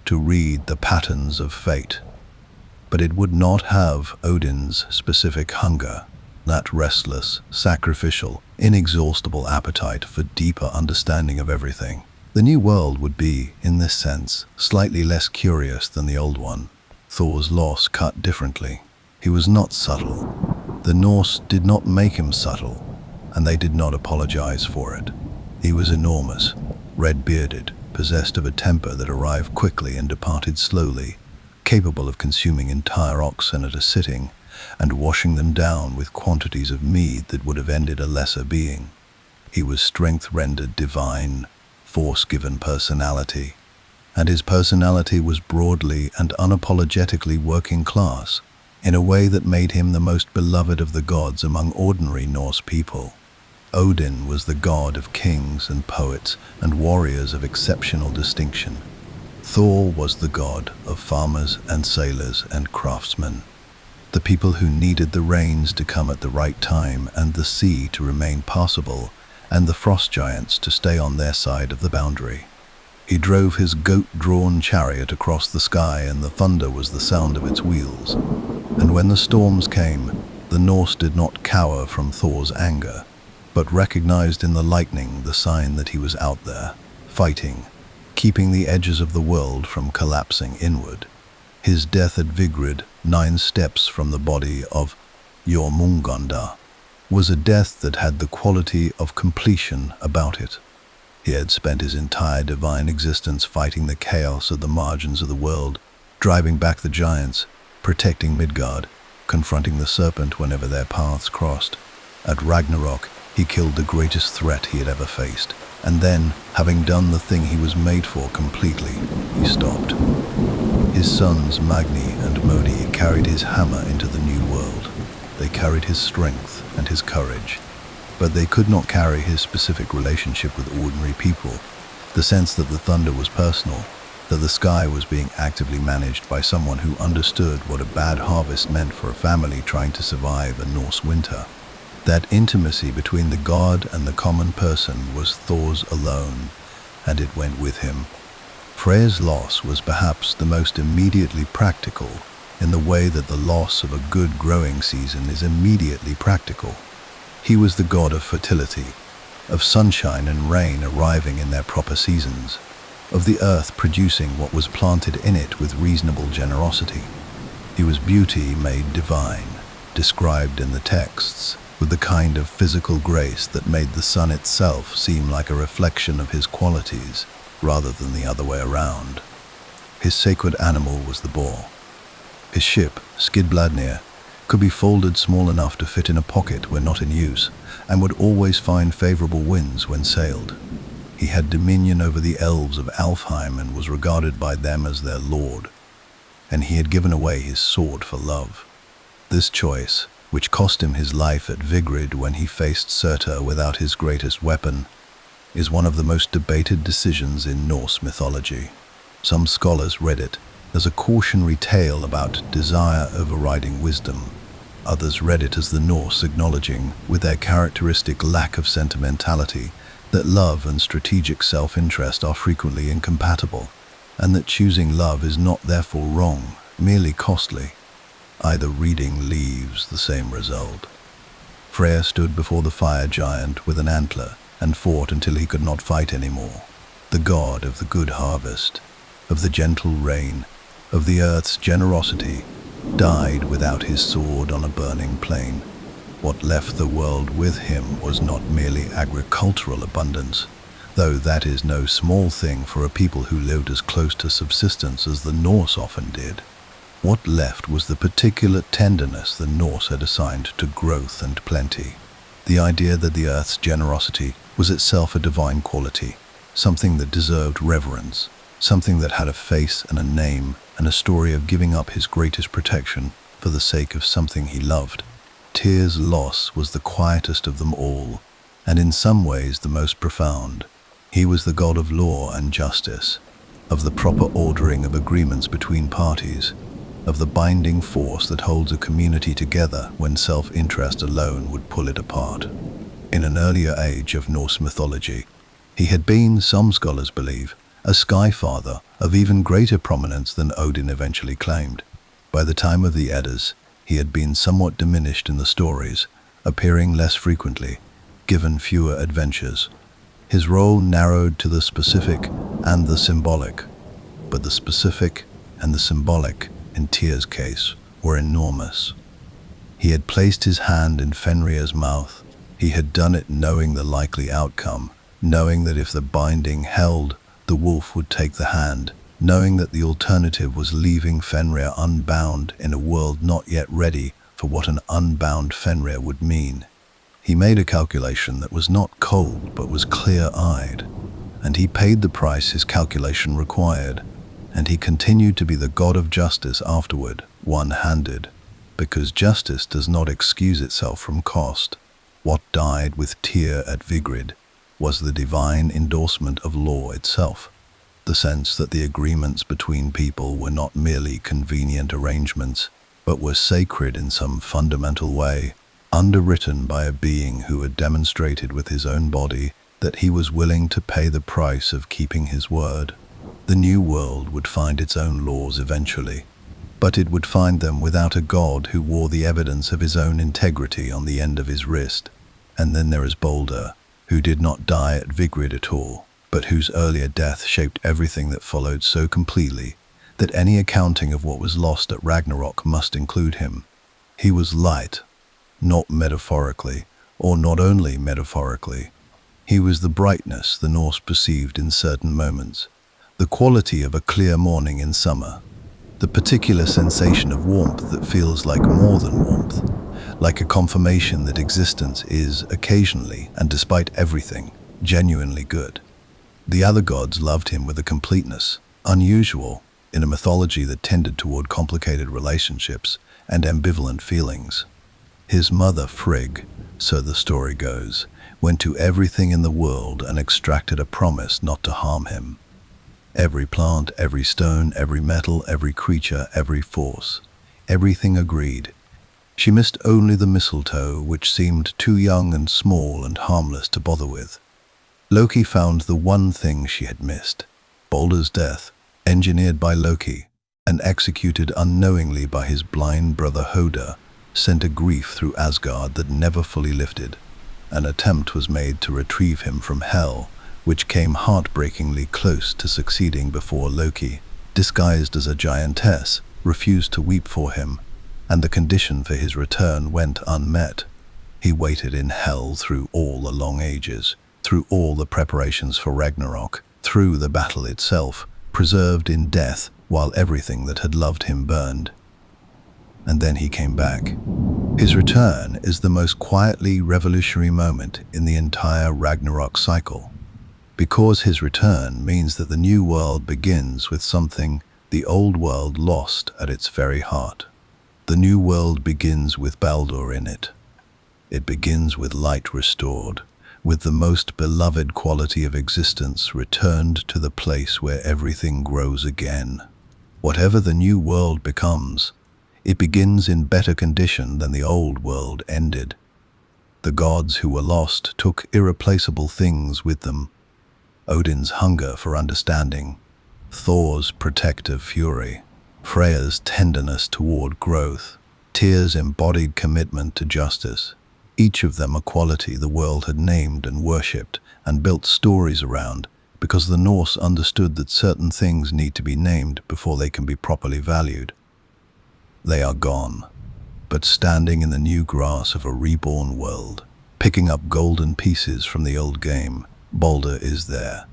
to read the patterns of fate. But it would not have Odin's specific hunger, that restless, sacrificial, inexhaustible appetite for deeper understanding of everything. The new world would be, in this sense, slightly less curious than the old one. Thor's loss cut differently. He was not subtle. The Norse did not make him subtle, and they did not apologize for it. He was enormous, red-bearded, possessed of a temper that arrived quickly and departed slowly, capable of consuming entire oxen at a sitting, and washing them down with quantities of mead that would have ended a lesser being. He was strength rendered divine, force-given personality, and his personality was broadly and unapologetically working class, in a way that made him the most beloved of the gods among ordinary Norse people. Odin was the god of kings and poets and warriors of exceptional distinction. Thor was the god of farmers and sailors and craftsmen, the people who needed the rains to come at the right time and the sea to remain passable, and the frost giants to stay on their side of the boundary. He drove his goat-drawn chariot across the sky, and the thunder was the sound of its wheels. And when the storms came, the Norse did not cower from Thor's anger, but recognized in the lightning the sign that he was out there, fighting, keeping the edges of the world from collapsing inward. His death at Vigrid, 9 steps from the body of Jormungandr, was a death that had the quality of completion about it. He had spent his entire divine existence fighting the chaos at the margins of the world, driving back the giants, protecting Midgard, confronting the serpent whenever their paths crossed. At Ragnarok, he killed the greatest threat he had ever faced, and then, having done the thing he was made for completely, he stopped. His sons Magni and Modi carried his hammer into the new world. They carried his strength and his courage, but they could not carry his specific relationship with ordinary people, the sense that the thunder was personal, that the sky was being actively managed by someone who understood what a bad harvest meant for a family trying to survive a Norse winter. That intimacy between the god and the common person was Thor's alone, and it went with him. Freyr's loss was perhaps the most immediately practical, in the way that the loss of a good growing season is immediately practical. He was the god of fertility, of sunshine and rain arriving in their proper seasons, of the earth producing what was planted in it with reasonable generosity. He was beauty made divine, described in the texts, with the kind of physical grace that made the sun itself seem like a reflection of his qualities, rather than the other way around. His sacred animal was the boar. His ship, Skidbladnir, could be folded small enough to fit in a pocket when not in use, and would always find favorable winds when sailed. He had dominion over the elves of Alfheim and was regarded by them as their lord, and he had given away his sword for love. This choice, which cost him his life at Vigrid when he faced Surtur without his greatest weapon, is one of the most debated decisions in Norse mythology. Some scholars read it as a cautionary tale about desire overriding wisdom. Others read it as the Norse acknowledging, with their characteristic lack of sentimentality, that love and strategic self-interest are frequently incompatible, and that choosing love is not therefore wrong, merely costly. Either reading leaves the same result. Freyr stood before the fire giant with an antler and fought until he could not fight anymore. The god of the good harvest, of the gentle rain, of the earth's generosity, died without his sword on a burning plain. What left the world with him was not merely agricultural abundance, though that is no small thing for a people who lived as close to subsistence as the Norse often did. What left was the particular tenderness the Norse had assigned to growth and plenty. The idea that the earth's generosity was itself a divine quality, something that deserved reverence, something that had a face and a name and a story of giving up his greatest protection for the sake of something he loved. Tyr's loss was the quietest of them all, and in some ways the most profound. He was the god of law and justice, of the proper ordering of agreements between parties, of the binding force that holds a community together when self-interest alone would pull it apart. In an earlier age of Norse mythology, he had been, some scholars believe, a sky father of even greater prominence than Odin eventually claimed. By the time of the Eddas, he had been somewhat diminished in the stories, appearing less frequently, given fewer adventures. His role narrowed to the specific and the symbolic, but the specific and the symbolic, in Tyr's case, were enormous. He had placed his hand in Fenrir's mouth. He had done it knowing the likely outcome, knowing that if the binding held, the wolf would take the hand, knowing that the alternative was leaving Fenrir unbound in a world not yet ready for what an unbound Fenrir would mean. He made a calculation that was not cold but was clear-eyed, and he paid the price his calculation required, and he continued to be the god of justice afterward, one-handed, because justice does not excuse itself from cost. What died with Tyr at Vigrid was the divine endorsement of law itself, the sense that the agreements between people were not merely convenient arrangements, but were sacred in some fundamental way, underwritten by a being who had demonstrated with his own body that he was willing to pay the price of keeping his word. The new world would find its own laws eventually, but it would find them without a god who wore the evidence of his own integrity on the end of his wrist. And then there is Balder, who did not die at Vigrid at all, but whose earlier death shaped everything that followed so completely that any accounting of what was lost at Ragnarok must include him. He was light, not metaphorically, or not only metaphorically. He was the brightness the Norse perceived in certain moments, the quality of a clear morning in summer, the particular sensation of warmth that feels like more than warmth, like a confirmation that existence is occasionally, and despite everything, genuinely good. The other gods loved him with a completeness, unusual in a mythology that tended toward complicated relationships and ambivalent feelings. His mother Frigg, so the story goes, went to everything in the world and extracted a promise not to harm him. Every plant, every stone, every metal, every creature, every force, everything agreed. She missed only the mistletoe, which seemed too young and small and harmless to bother with. Loki found the one thing she had missed. Balder's death, engineered by Loki and executed unknowingly by his blind brother Hoder, sent a grief through Asgard that never fully lifted. An attempt was made to retrieve him from Hel, which came heartbreakingly close to succeeding before Loki, disguised as a giantess, refused to weep for him, and the condition for his return went unmet. He waited in Hel through all the long ages, through all the preparations for Ragnarok, through the battle itself, preserved in death while everything that had loved him burned. And then he came back. His return is the most quietly revolutionary moment in the entire Ragnarok cycle, because his return means that the new world begins with something the old world lost at its very heart. The new world begins with Baldur in it. It begins with light restored, with the most beloved quality of existence returned to the place where everything grows again. Whatever the new world becomes, it begins in better condition than the old world ended. The gods who were lost took irreplaceable things with them: Odin's hunger for understanding, Thor's protective fury, Freya's tenderness toward growth, Tyr's embodied commitment to justice. Each of them a quality the world had named and worshipped and built stories around, because the Norse understood that certain things need to be named before they can be properly valued. They are gone, but standing in the new grass of a reborn world, picking up golden pieces from the old game, Balder is there,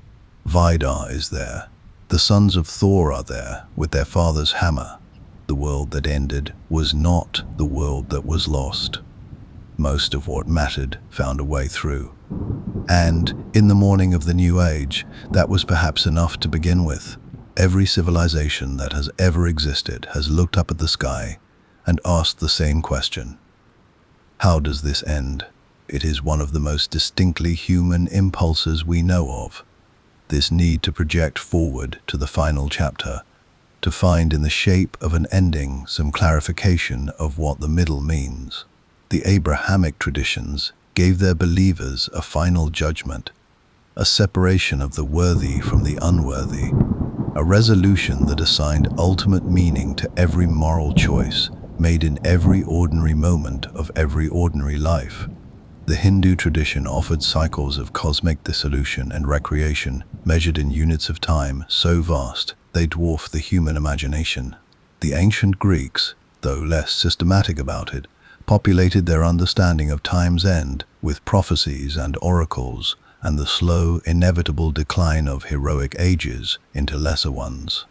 Vidar is there, the sons of Thor are there with their father's hammer. The world that ended was not the world that was lost. Most of what mattered found a way through. And in the morning of the new age, that was perhaps enough to begin with. Every civilization that has ever existed has looked up at the sky and asked the same question: how does this end? It is one of the most distinctly human impulses we know of. This need to project forward to the final chapter, to find in the shape of an ending some clarification of what the middle means. The Abrahamic traditions gave their believers a final judgment, a separation of the worthy from the unworthy, a resolution that assigned ultimate meaning to every moral choice made in every ordinary moment of every ordinary life. The Hindu tradition offered cycles of cosmic dissolution and recreation measured in units of time so vast they dwarf the human imagination. The ancient Greeks, though less systematic about it, populated their understanding of time's end with prophecies and oracles and the slow, inevitable decline of heroic ages into lesser ones.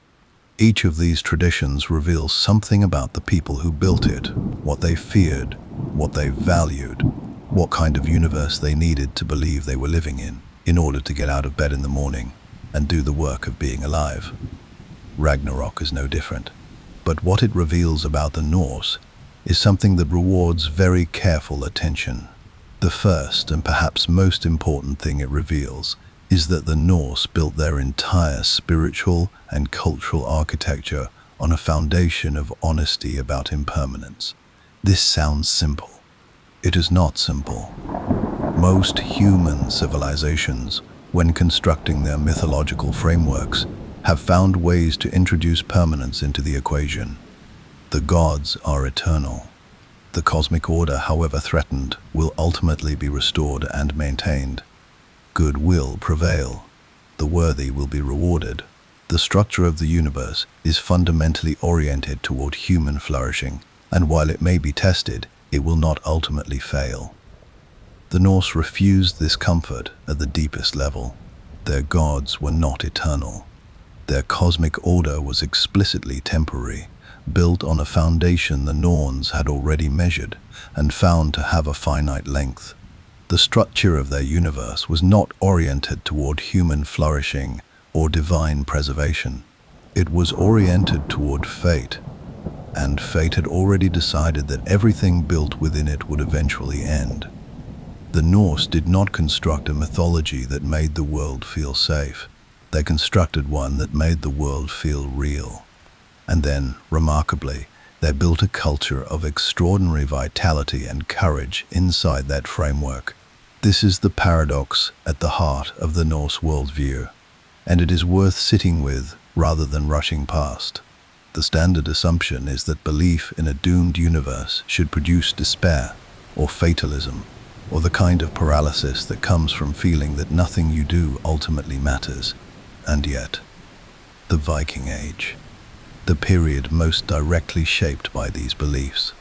Each of these traditions reveals something about the people who built it, what they feared, what they valued, what kind of universe they needed to believe they were living in order to get out of bed in the morning and do the work of being alive. Ragnarok is no different, but what it reveals about the Norse is something that rewards very careful attention. The first and perhaps most important thing it reveals is that the Norse built their entire spiritual and cultural architecture on a foundation of honesty about impermanence. This sounds simple. It is not simple. Most human civilizations, when constructing their mythological frameworks, have found ways to introduce permanence into the equation. The gods are eternal. The cosmic order, however threatened, will ultimately be restored and maintained. Good will prevail. The worthy will be rewarded. The structure of the universe is fundamentally oriented toward human flourishing, and while it may be tested, it will not ultimately fail. The Norse refused this comfort at the deepest level. Their gods were not eternal. Their cosmic order was explicitly temporary, built on a foundation the Norns had already measured and found to have a finite length. The structure of their universe was not oriented toward human flourishing or divine preservation. It was oriented toward fate, and fate had already decided that everything built within it would eventually end. The Norse did not construct a mythology that made the world feel safe. They constructed one that made the world feel real. And then, remarkably, they built a culture of extraordinary vitality and courage inside that framework. This is the paradox at the heart of the Norse worldview, and it is worth sitting with rather than rushing past. The standard assumption is that belief in a doomed universe should produce despair or fatalism, or the kind of paralysis that comes from feeling that nothing you do ultimately matters. And yet, the Viking Age, the period most directly shaped by these beliefs,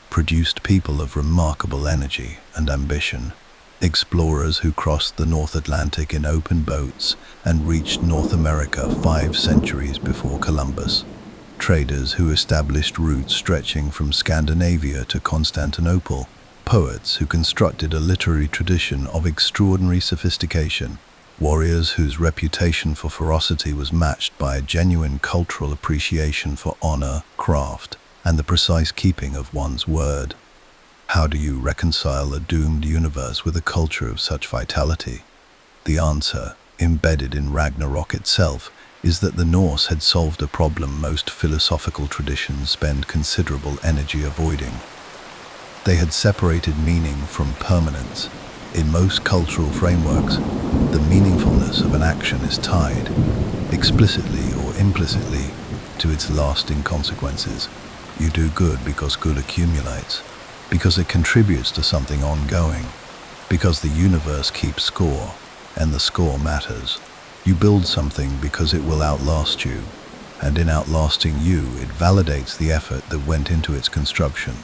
produced people of remarkable energy and ambition, explorers who crossed the North Atlantic in open boats and reached North America 5 centuries before Columbus, traders who established routes stretching from Scandinavia to Constantinople, poets who constructed a literary tradition of extraordinary sophistication, warriors whose reputation for ferocity was matched by a genuine cultural appreciation for honor, craft, and the precise keeping of one's word. How do you reconcile a doomed universe with a culture of such vitality? The answer, embedded in Ragnarok itself, is that the Norse had solved a problem most philosophical traditions spend considerable energy avoiding. They had separated meaning from permanence. In most cultural frameworks, the meaningfulness of an action is tied, explicitly or implicitly, to its lasting consequences. You do good because good accumulates, because it contributes to something ongoing, because the universe keeps score, and the score matters. You build something because it will outlast you, and in outlasting you, it validates the effort that went into its construction.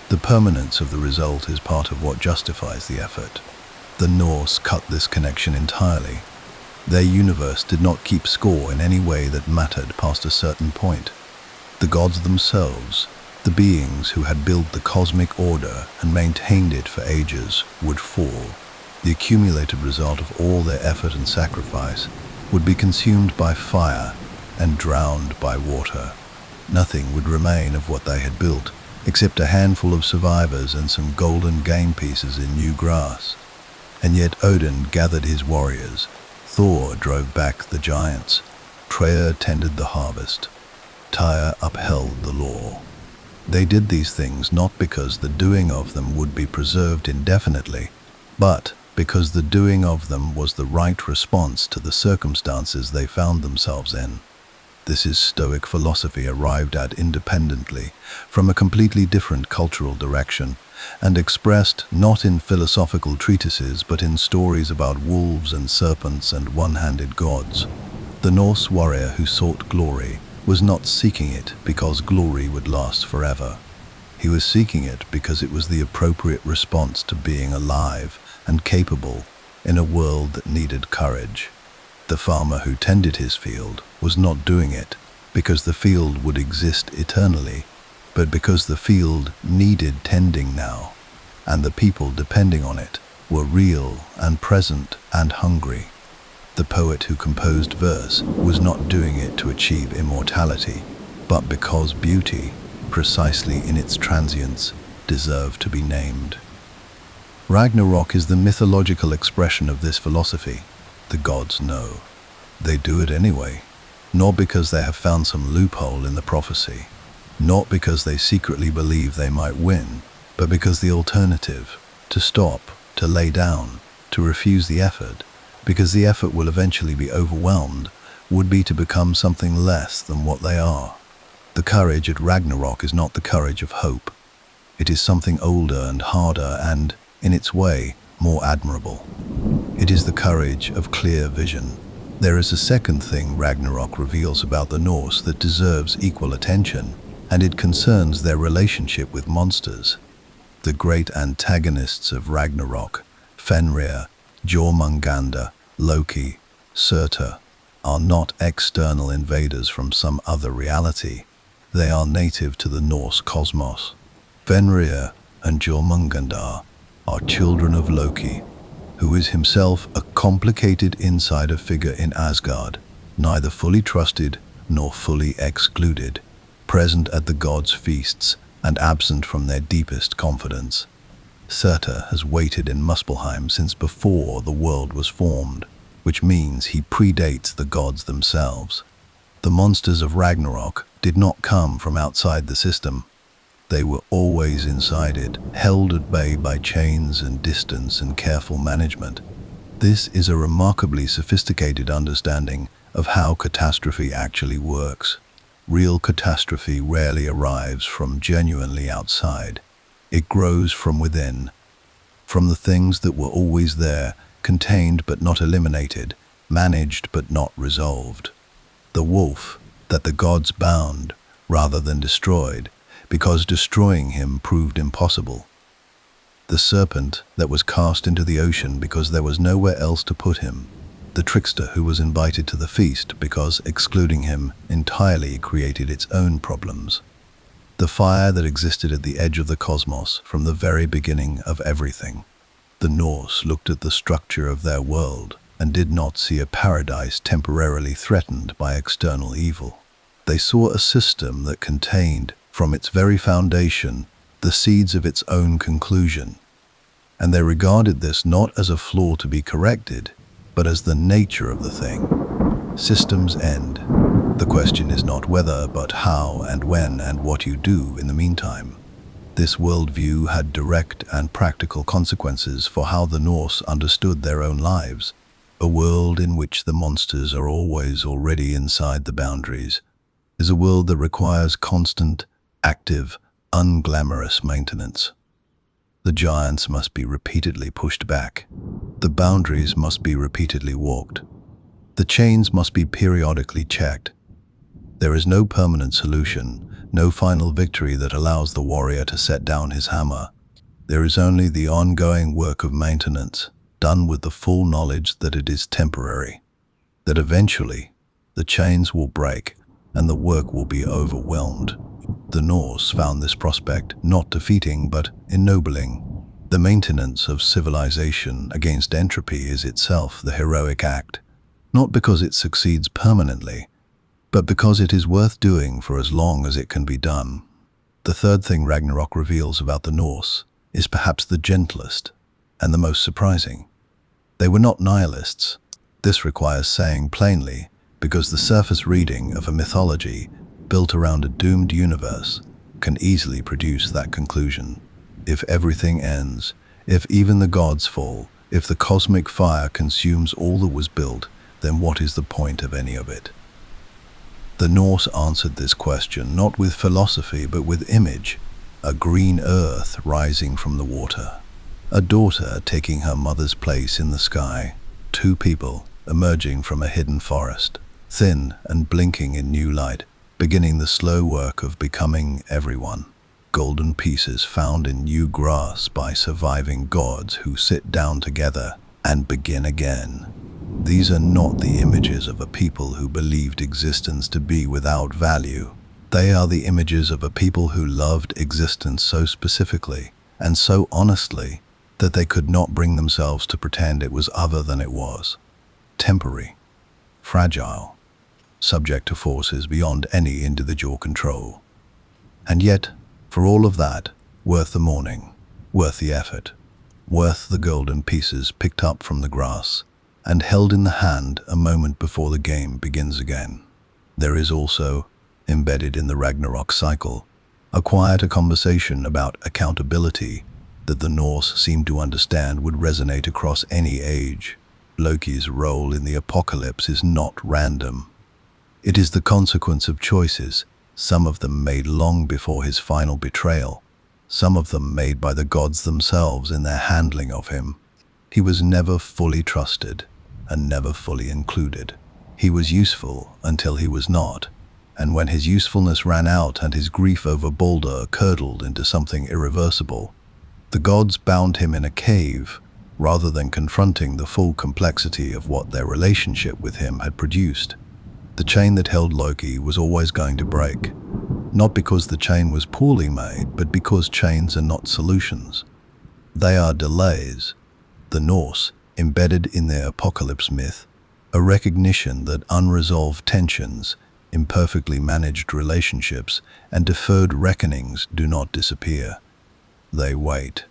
The permanence of the result is part of what justifies the effort. The Norse cut this connection entirely. Their universe did not keep score in any way that mattered past a certain point. The gods themselves, the beings who had built the cosmic order and maintained it for ages, would fall. The accumulated result of all their effort and sacrifice would be consumed by fire and drowned by water. Nothing would remain of what they had built, except a handful of survivors and some golden game pieces in new grass. And yet Odin gathered his warriors, Thor drove back the giants, Freya tended the harvest, Tyr upheld the law. They did these things not because the doing of them would be preserved indefinitely, but because the doing of them was the right response to the circumstances they found themselves in. This is Stoic philosophy arrived at independently from a completely different cultural direction and expressed not in philosophical treatises but in stories about wolves and serpents and one-handed gods. The Norse warrior who sought glory was not seeking it because glory would last forever. He was seeking it because it was the appropriate response to being alive and capable in a world that needed courage. The farmer who tended his field was not doing it because the field would exist eternally, but because the field needed tending now, and the people depending on it were real and present and hungry. The poet who composed verse was not doing it to achieve immortality, but because beauty, precisely in its transience, deserved to be named. Ragnarok is the mythological expression of this philosophy. The gods know. They do it anyway, not because they have found some loophole in the prophecy, not because they secretly believe they might win, but because the alternative, to stop, to lay down, to refuse the effort, because the effort will eventually be overwhelmed, would be to become something less than what they are. The courage at Ragnarok is not the courage of hope. It is something older and harder and, in its way, more admirable. It is the courage of clear vision. There is a second thing Ragnarok reveals about the Norse that deserves equal attention, and it concerns their relationship with monsters. The great antagonists of Ragnarok, Fenrir, Jormungandr, Loki, Surtur, are not external invaders from some other reality. They are native to the Norse cosmos. Fenrir and Jormungandr are children of Loki, who is himself a complicated insider figure in Asgard, neither fully trusted nor fully excluded, present at the gods' feasts and absent from their deepest confidence. Surtur has waited in Muspelheim since before the world was formed, which means he predates the gods themselves. The monsters of Ragnarok did not come from outside the system. They were always inside it, held at bay by chains and distance and careful management. This is a remarkably sophisticated understanding of how catastrophe actually works. Real catastrophe rarely arrives from genuinely outside. It grows from within, from the things that were always there, contained but not eliminated, managed but not resolved. The wolf that the gods bound rather than destroyed, because destroying him proved impossible. The serpent that was cast into the ocean because there was nowhere else to put him. The trickster who was invited to the feast because excluding him entirely created its own problems. The fire that existed at the edge of the cosmos from the very beginning of everything. The Norse looked at the structure of their world and did not see a paradise temporarily threatened by external evil. They saw a system that contained, from its very foundation, the seeds of its own conclusion. And they regarded this not as a flaw to be corrected, but as the nature of the thing. systems end. The question is not whether, but how and when and what you do in the meantime. This worldview had direct and practical consequences for how the Norse understood their own lives. A world in which the monsters are always already inside the boundaries is a world that requires constant, active, unglamorous maintenance. The giants must be repeatedly pushed back. The boundaries must be repeatedly walked. The chains must be periodically checked. There is no permanent solution, no final victory that allows the warrior to set down his hammer. There is only the ongoing work of maintenance, done with the full knowledge that it is temporary, that eventually the chains will break and the work will be overwhelmed. The Norse found this prospect not defeating but ennobling. The maintenance of civilization against entropy is itself the heroic act, not because it succeeds permanently, but because it is worth doing for as long as it can be done. The third thing Ragnarok reveals about the Norse is perhaps the gentlest and the most surprising. They were not nihilists. This requires saying plainly, because the surface reading of a mythology built around a doomed universe can easily produce that conclusion. If everything ends, if even the gods fall, if the cosmic fire consumes all that was built, then what is the point of any of it? The Norse answered this question not with philosophy but with image, a green earth rising from the water, a daughter taking her mother's place in the sky, two people emerging from a hidden forest, thin and blinking in new light, beginning the slow work of becoming everyone. Golden pieces found in new grass by surviving gods who sit down together and begin again. These are not the images of a people who believed existence to be without value. They are the images of a people who loved existence so specifically and so honestly that they could not bring themselves to pretend it was other than it was. Temporary, fragile, subject to forces beyond any individual control. And yet, for all of that, worth the mourning, worth the effort, worth the golden pieces picked up from the grass and held in the hand a moment before the game begins again. There is also, embedded in the Ragnarok cycle, a quieter conversation about accountability that the Norse seemed to understand would resonate across any age. Loki's role in the apocalypse is not random. It is the consequence of choices, some of them made long before his final betrayal, some of them made by the gods themselves in their handling of him. He was never fully trusted and never fully included. He was useful until he was not, and when his usefulness ran out and his grief over Baldur curdled into something irreversible, the gods bound him in a cave rather than confronting the full complexity of what their relationship with him had produced. The chain that held Loki was always going to break, not because the chain was poorly made, but because chains are not solutions. They are delays. The Norse, embedded in their apocalypse myth, a recognition that unresolved tensions, imperfectly managed relationships, and deferred reckonings do not disappear. They wait.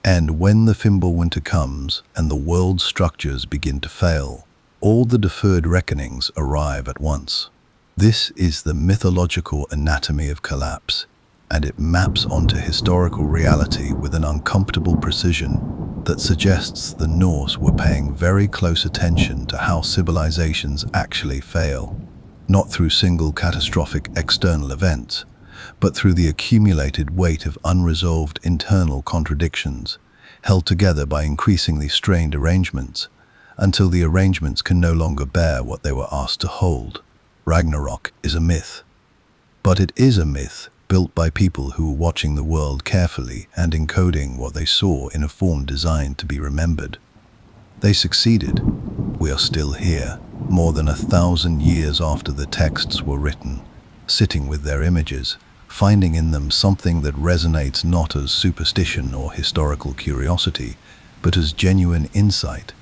And when the Fimbulwinter comes and the world's structures begin to fail, all the deferred reckonings arrive at once. This is the mythological anatomy of collapse, and it maps onto historical reality with an uncomfortable precision that suggests the Norse were paying very close attention to how civilizations actually fail, not through single catastrophic external events, but through the accumulated weight of unresolved internal contradictions, held together by increasingly strained arrangements, until the arrangements can no longer bear what they were asked to hold. Ragnarok is a myth, but it is a myth built by people who were watching the world carefully and encoding what they saw in a form designed to be remembered. They succeeded. We are still here, more than 1,000 years after the texts were written, sitting with their images, finding in them something that resonates not as superstition or historical curiosity, but as genuine insight.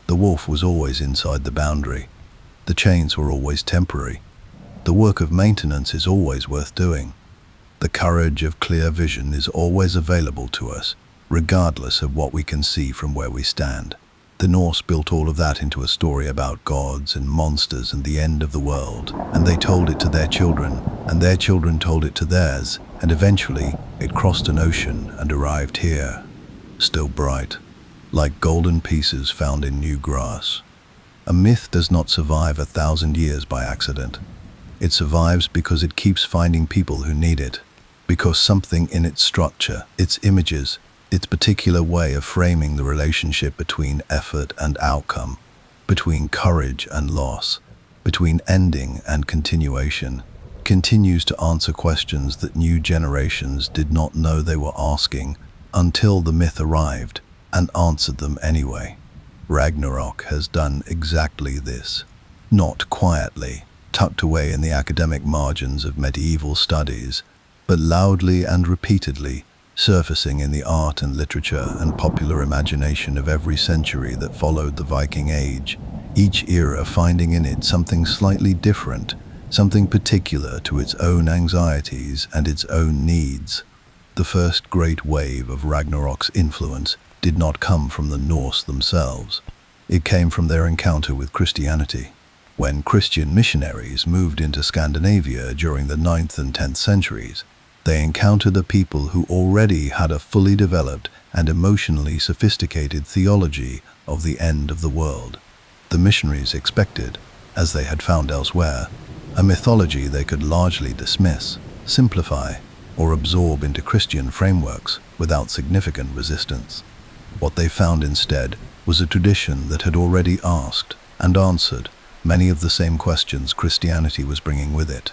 The wolf was always inside the boundary. The chains were always temporary. The work of maintenance is always worth doing. The courage of clear vision is always available to us, regardless of what we can see from where we stand. The Norse built all of that into a story about gods and monsters and the end of the world, and they told it to their children, and their children told it to theirs, and eventually it crossed an ocean and arrived here, still bright, like golden pieces found in new grass. A myth does not survive 1,000 years by accident. It survives because it keeps finding people who need it, because something in its structure, its images, its particular way of framing the relationship between effort and outcome, between courage and loss, between ending and continuation, continues to answer questions that new generations did not know they were asking until the myth arrived and answered them anyway. Ragnarok has done exactly this, not quietly, tucked away in the academic margins of medieval studies, but loudly and repeatedly, surfacing in the art and literature and popular imagination of every century that followed the Viking Age, each era finding in it something slightly different, something particular to its own anxieties and its own needs. The first great wave of Ragnarok's influence did not come from the Norse themselves. It came from their encounter with Christianity. When Christian missionaries moved into Scandinavia during the 9th and 10th centuries, they encountered a people who already had a fully developed and emotionally sophisticated theology of the end of the world. The missionaries expected, as they had found elsewhere, a mythology they could largely dismiss, simplify, or absorb into Christian frameworks without significant resistance. What they found instead was a tradition that had already asked and answered many of the same questions Christianity was bringing with it.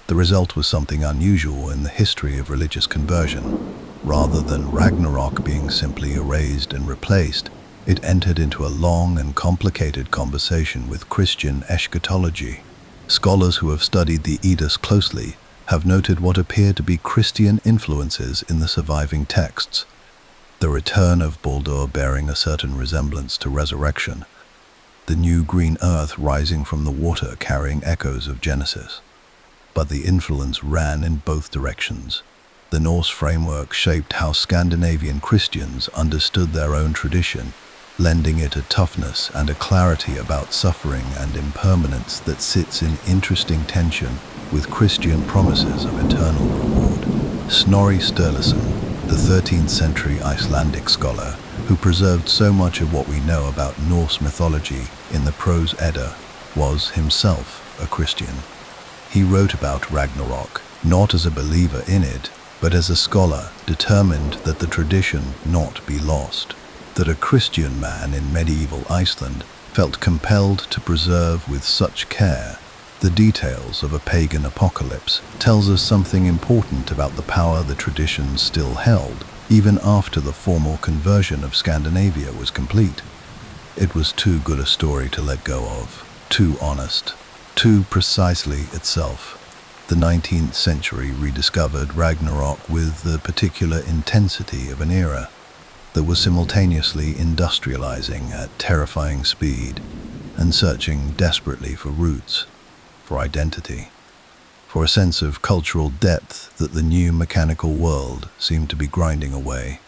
The result was something unusual in the history of religious conversion. Rather than Ragnarok being simply erased and replaced, it entered into a long and complicated conversation with Christian eschatology. Scholars who have studied the Eddas closely have noted what appear to be Christian influences in the surviving texts. The return of Baldur bearing a certain resemblance to resurrection, the new green earth rising from the water carrying echoes of Genesis. But the influence ran in both directions. The Norse framework shaped how Scandinavian Christians understood their own tradition, lending it a toughness and a clarity about suffering and impermanence that sits in interesting tension with Christian promises of eternal reward. Snorri Sturluson, the 13th century Icelandic scholar who preserved so much of what we know about Norse mythology in the Prose Edda, was himself a Christian. He wrote about Ragnarok, not as a believer in it, but as a scholar determined that the tradition not be lost, that a Christian man in medieval Iceland felt compelled to preserve with such care the details of a pagan apocalypse, tells us something important about the power the tradition still held, even after the formal conversion of Scandinavia was complete. It was too good a story to let go of, too honest, too precisely itself. The 19th century rediscovered Ragnarok with the particular intensity of an era that was simultaneously industrializing at terrifying speed and searching desperately for roots, for identity, for a sense of cultural depth that the new mechanical world seemed to be grinding away.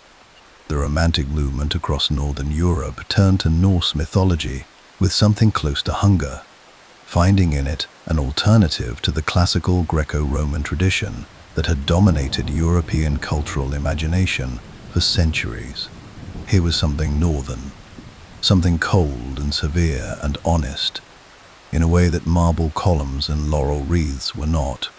The Romantic movement across Northern Europe turned to Norse mythology with something close to hunger, finding in it an alternative to the classical Greco-Roman tradition that had dominated European cultural imagination for centuries. Here was something northern, something cold and severe and honest, in a way that marble columns and laurel wreaths were not.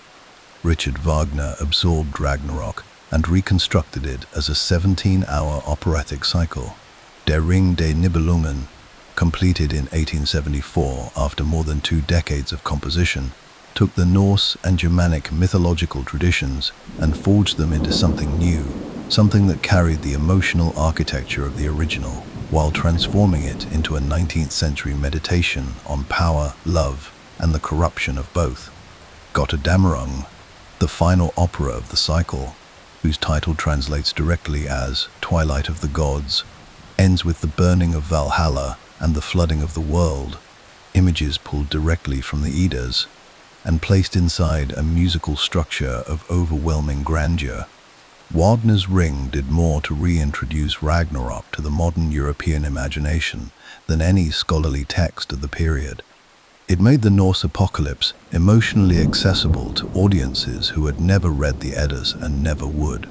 Richard Wagner absorbed Ragnarok and reconstructed it as a 17-hour operatic cycle. Der Ring des Nibelungen, completed in 1874 after more than 2 decades of composition, took the Norse and Germanic mythological traditions and forged them into something new, something that carried the emotional architecture of the original, while transforming it into a 19th century meditation on power, love, and the corruption of both. Götterdämmerung, the final opera of the cycle, whose title translates directly as Twilight of the Gods, ends with the burning of Valhalla and the flooding of the world, images pulled directly from the Eddas and placed inside a musical structure of overwhelming grandeur. Wagner's Ring did more to reintroduce Ragnarok to the modern European imagination than any scholarly text of the period. It made the Norse apocalypse emotionally accessible to audiences who had never read the Eddas and never would,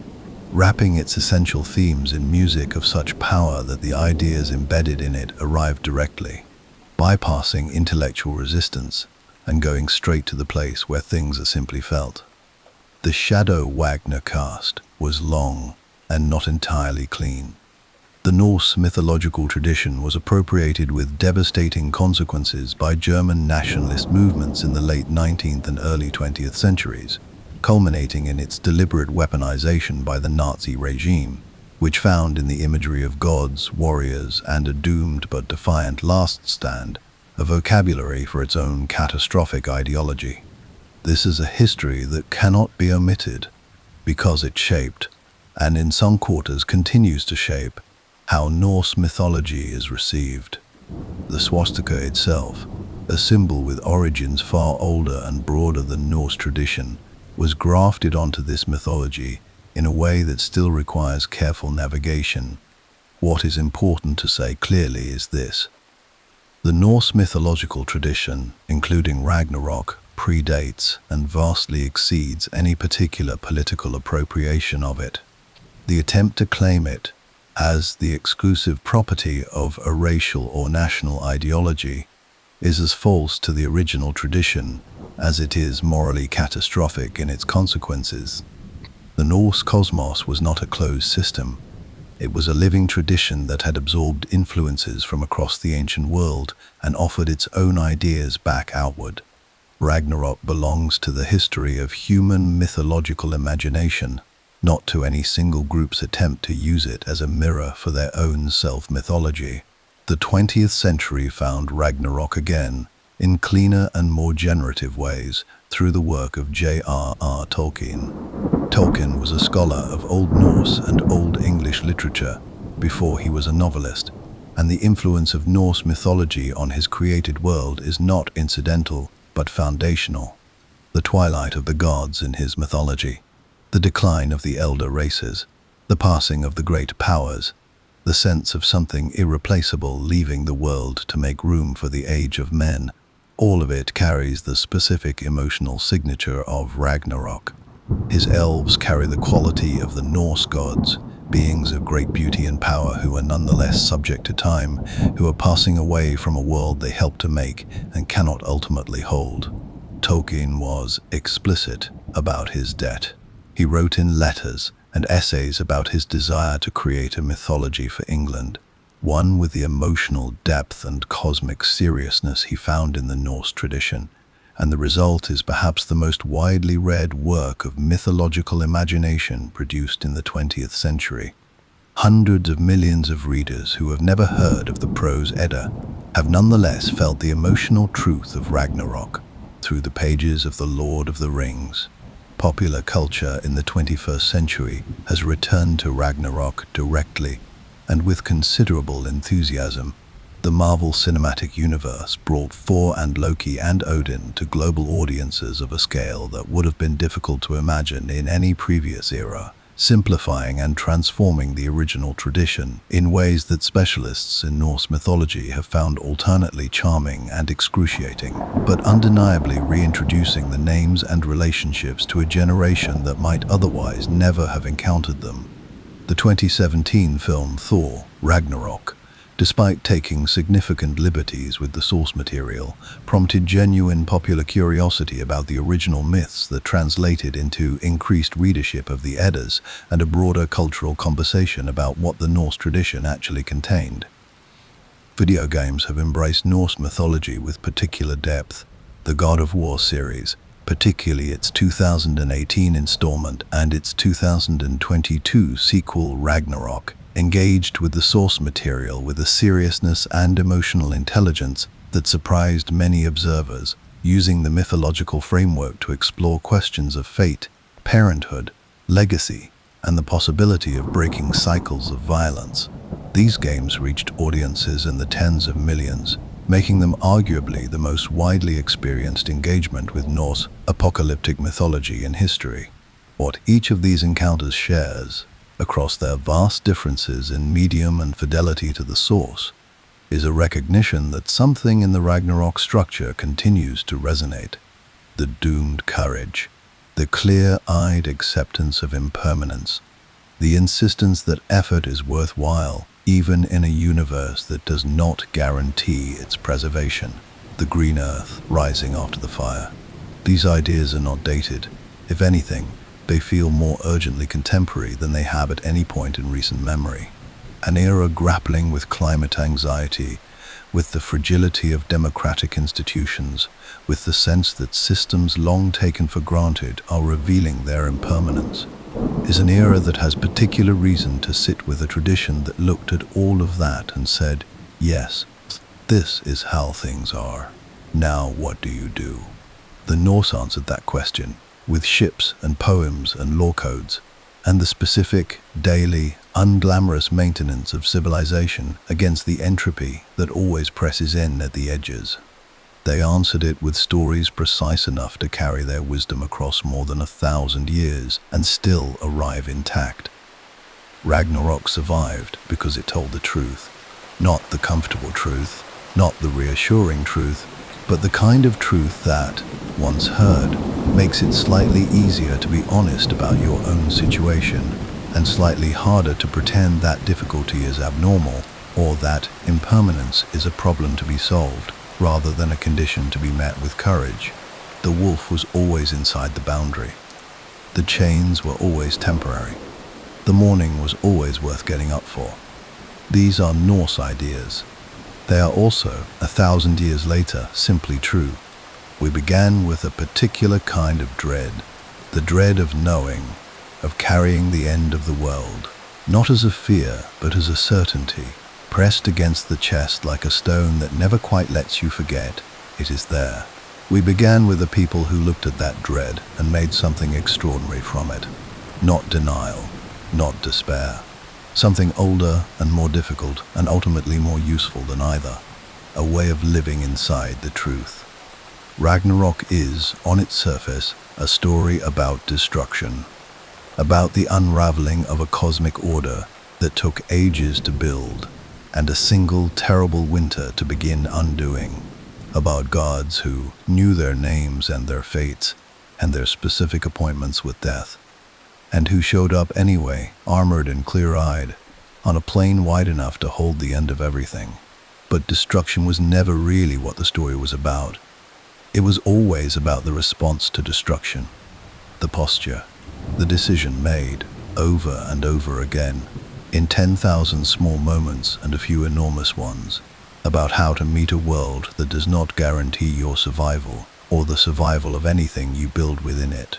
wrapping its essential themes in music of such power that the ideas embedded in it arrived directly, bypassing intellectual resistance and going straight to the place where things are simply felt. The shadow Wagner cast was long and not entirely clean. The Norse mythological tradition was appropriated with devastating consequences by German nationalist movements in the late 19th and early 20th centuries, culminating in its deliberate weaponization by the Nazi regime, which found in the imagery of gods, warriors, and a doomed but defiant last stand a vocabulary for its own catastrophic ideology. This is a history that cannot be omitted because it shaped, and in some quarters continues to shape, how Norse mythology is received. The swastika itself, a symbol with origins far older and broader than Norse tradition, was grafted onto this mythology in a way that still requires careful navigation. What is important to say clearly is this: the Norse mythological tradition, including Ragnarok, predates and vastly exceeds any particular political appropriation of it. The attempt to claim it as the exclusive property of a racial or national ideology is as false to the original tradition as it is morally catastrophic in its consequences. The Norse cosmos was not a closed system. It was a living tradition that had absorbed influences from across the ancient world and offered its own ideas back outward. Ragnarok belongs to the history of human mythological imagination, not to any single group's attempt to use it as a mirror for their own self-mythology. The 20th century found Ragnarok again, in cleaner and more generative ways, through the work of J.R.R. Tolkien. Tolkien was a scholar of Old Norse and Old English literature before he was a novelist, and the influence of Norse mythology on his created world is not incidental but foundational. The twilight of the gods in his mythology, the decline of the elder races, the passing of the great powers, the sense of something irreplaceable leaving the world to make room for the age of men, all of it carries the specific emotional signature of Ragnarok. His elves carry the quality of the Norse gods, beings of great beauty and power who are nonetheless subject to time, who are passing away from a world they helped to make and cannot ultimately hold. Tolkien was explicit about his debt. He wrote in letters and essays about his desire to create a mythology for England, one with the emotional depth and cosmic seriousness he found in the Norse tradition, and the result is perhaps the most widely read work of mythological imagination produced in the 20th century. Hundreds of millions of readers who have never heard of the prose Edda have nonetheless felt the emotional truth of Ragnarok through the pages of The Lord of the Rings. Popular culture in the 21st century has returned to Ragnarok directly and with considerable enthusiasm. The Marvel Cinematic Universe brought Thor and Loki and Odin to global audiences of a scale that would have been difficult to imagine in any previous era, simplifying and transforming the original tradition in ways that specialists in Norse mythology have found alternately charming and excruciating, but undeniably reintroducing the names and relationships to a generation that might otherwise never have encountered them. The 2017 film Thor: Ragnarok, despite taking significant liberties with the source material, prompted genuine popular curiosity about the original myths that translated into increased readership of the Eddas and a broader cultural conversation about what the Norse tradition actually contained. Video games have embraced Norse mythology with particular depth. The God of War series, particularly its 2018 installment and its 2022 sequel Ragnarok, engaged with the source material with a seriousness and emotional intelligence that surprised many observers, using the mythological framework to explore questions of fate, parenthood, legacy, and the possibility of breaking cycles of violence. These games reached audiences in the tens of millions, making them arguably the most widely experienced engagement with Norse apocalyptic mythology in history. What each of these encounters shares, across their vast differences in medium and fidelity to the source, is a recognition that something in the Ragnarok structure continues to resonate. The doomed courage, the clear-eyed acceptance of impermanence, the insistence that effort is worthwhile, even in a universe that does not guarantee its preservation. The green earth rising after the fire. These ideas are not dated. If anything, they feel more urgently contemporary than they have at any point in recent memory. An era grappling with climate anxiety, with the fragility of democratic institutions, with the sense that systems long taken for granted are revealing their impermanence, is an era that has particular reason to sit with a tradition that looked at all of that and said, yes, this is how things are. Now what do you do? The Norse answered that question with ships and poems and law codes, and the specific, daily, unglamorous maintenance of civilization against the entropy that always presses in at the edges. They answered it with stories precise enough to carry their wisdom across more than 1,000 years and still arrive intact. Ragnarok survived because it told the truth. Not the comfortable truth, not the reassuring truth, but the kind of truth that, once heard, makes it slightly easier to be honest about your own situation and slightly harder to pretend that difficulty is abnormal or that impermanence is a problem to be solved rather than a condition to be met with courage. The wolf was always inside the boundary. The chains were always temporary. The morning was always worth getting up for. These are Norse ideas. They are also, 1,000 years later, simply true. We began with a particular kind of dread, the dread of knowing, of carrying the end of the world, not as a fear, but as a certainty, pressed against the chest like a stone that never quite lets you forget it is there. We began with a people who looked at that dread and made something extraordinary from it. Not denial, not despair. Something older and more difficult and ultimately more useful than either. A way of living inside the truth. Ragnarok is, on its surface, a story about destruction. About the unraveling of a cosmic order that took ages to build and a single terrible winter to begin undoing. About gods who knew their names and their fates and their specific appointments with death, and who showed up anyway, armored and clear-eyed, on a plane wide enough to hold the end of everything. But destruction was never really what the story was about. It was always about the response to destruction, the posture, the decision made over and over again, in 10,000 small moments and a few enormous ones, about how to meet a world that does not guarantee your survival or the survival of anything you build within it.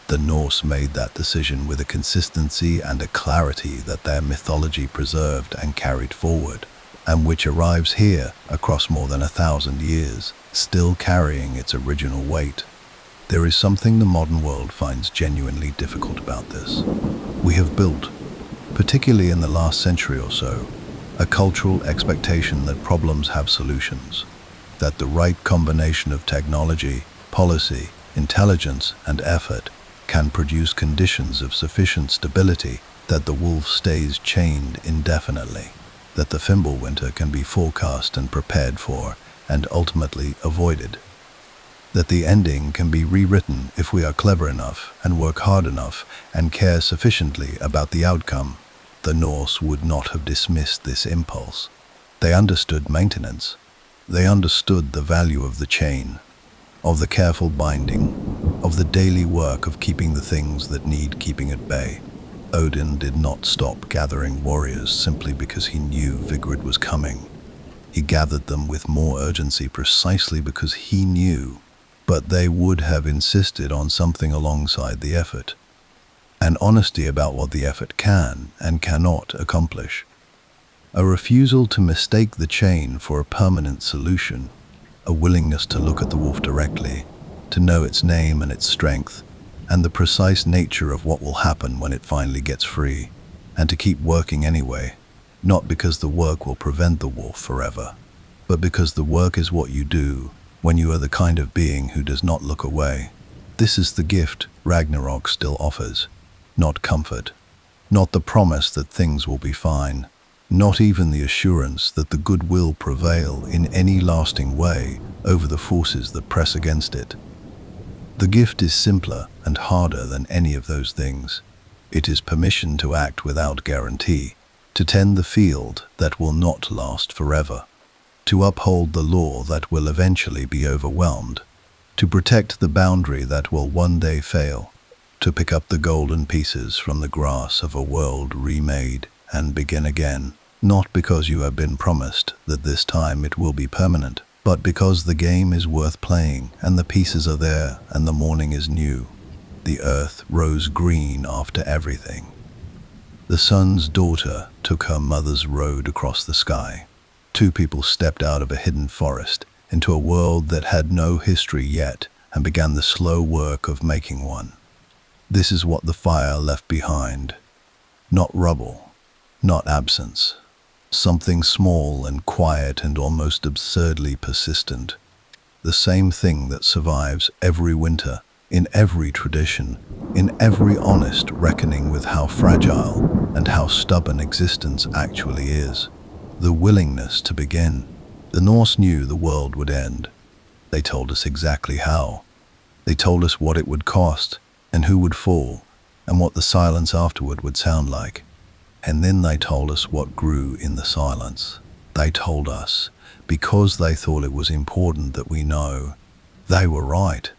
The Norse made that decision with a consistency and a clarity that their mythology preserved and carried forward, and which arrives here across more than 1,000 years, still carrying its original weight. There is something the modern world finds genuinely difficult about this. We have built, particularly in the last century or so, a cultural expectation that problems have solutions, that the right combination of technology, policy, intelligence, and effort can produce conditions of sufficient stability that the wolf stays chained indefinitely, that the Fimbulwinter can be forecast and prepared for and ultimately avoided, that the ending can be rewritten if we are clever enough and work hard enough and care sufficiently about the outcome. The Norse would not have dismissed this impulse. They understood maintenance. They understood the value of the chain, of the careful binding, of the daily work of keeping the things that need keeping at bay. Odin did not stop gathering warriors simply because he knew Vigrid was coming. He gathered them with more urgency precisely because he knew, but they would have insisted on something alongside the effort. An honesty about what the effort can and cannot accomplish. A refusal to mistake the chain for a permanent solution. A willingness to look at the wolf directly, to know its name and its strength, and the precise nature of what will happen when it finally gets free, and to keep working anyway, not because the work will prevent the wolf forever, but because the work is what you do when you are the kind of being who does not look away. This is the gift Ragnarok still offers. Not comfort, not the promise that things will be fine, not even the assurance that the good will prevail in any lasting way over the forces that press against it. The gift is simpler and harder than any of those things. It is permission to act without guarantee, to tend the field that will not last forever, to uphold the law that will eventually be overwhelmed, to protect the boundary that will one day fail, to pick up the golden pieces from the grass of a world remade and begin again, not because you have been promised that this time it will be permanent, but because the game is worth playing and the pieces are there and the morning is new. The earth rose green after everything. The sun's daughter took her mother's road across the sky. Two people stepped out of a hidden forest into a world that had no history yet and began the slow work of making one. This is what the fire left behind. Not rubble, not absence. Something small and quiet and almost absurdly persistent. The same thing that survives every winter, in every tradition, in every honest reckoning with how fragile and how stubborn existence actually is. The willingness to begin. The Norse knew the world would end. They told us exactly how. They told us what it would cost, and who would fall, and what the silence afterward would sound like. And then they told us what grew in the silence. They told us because they thought it was important that we know. They were right.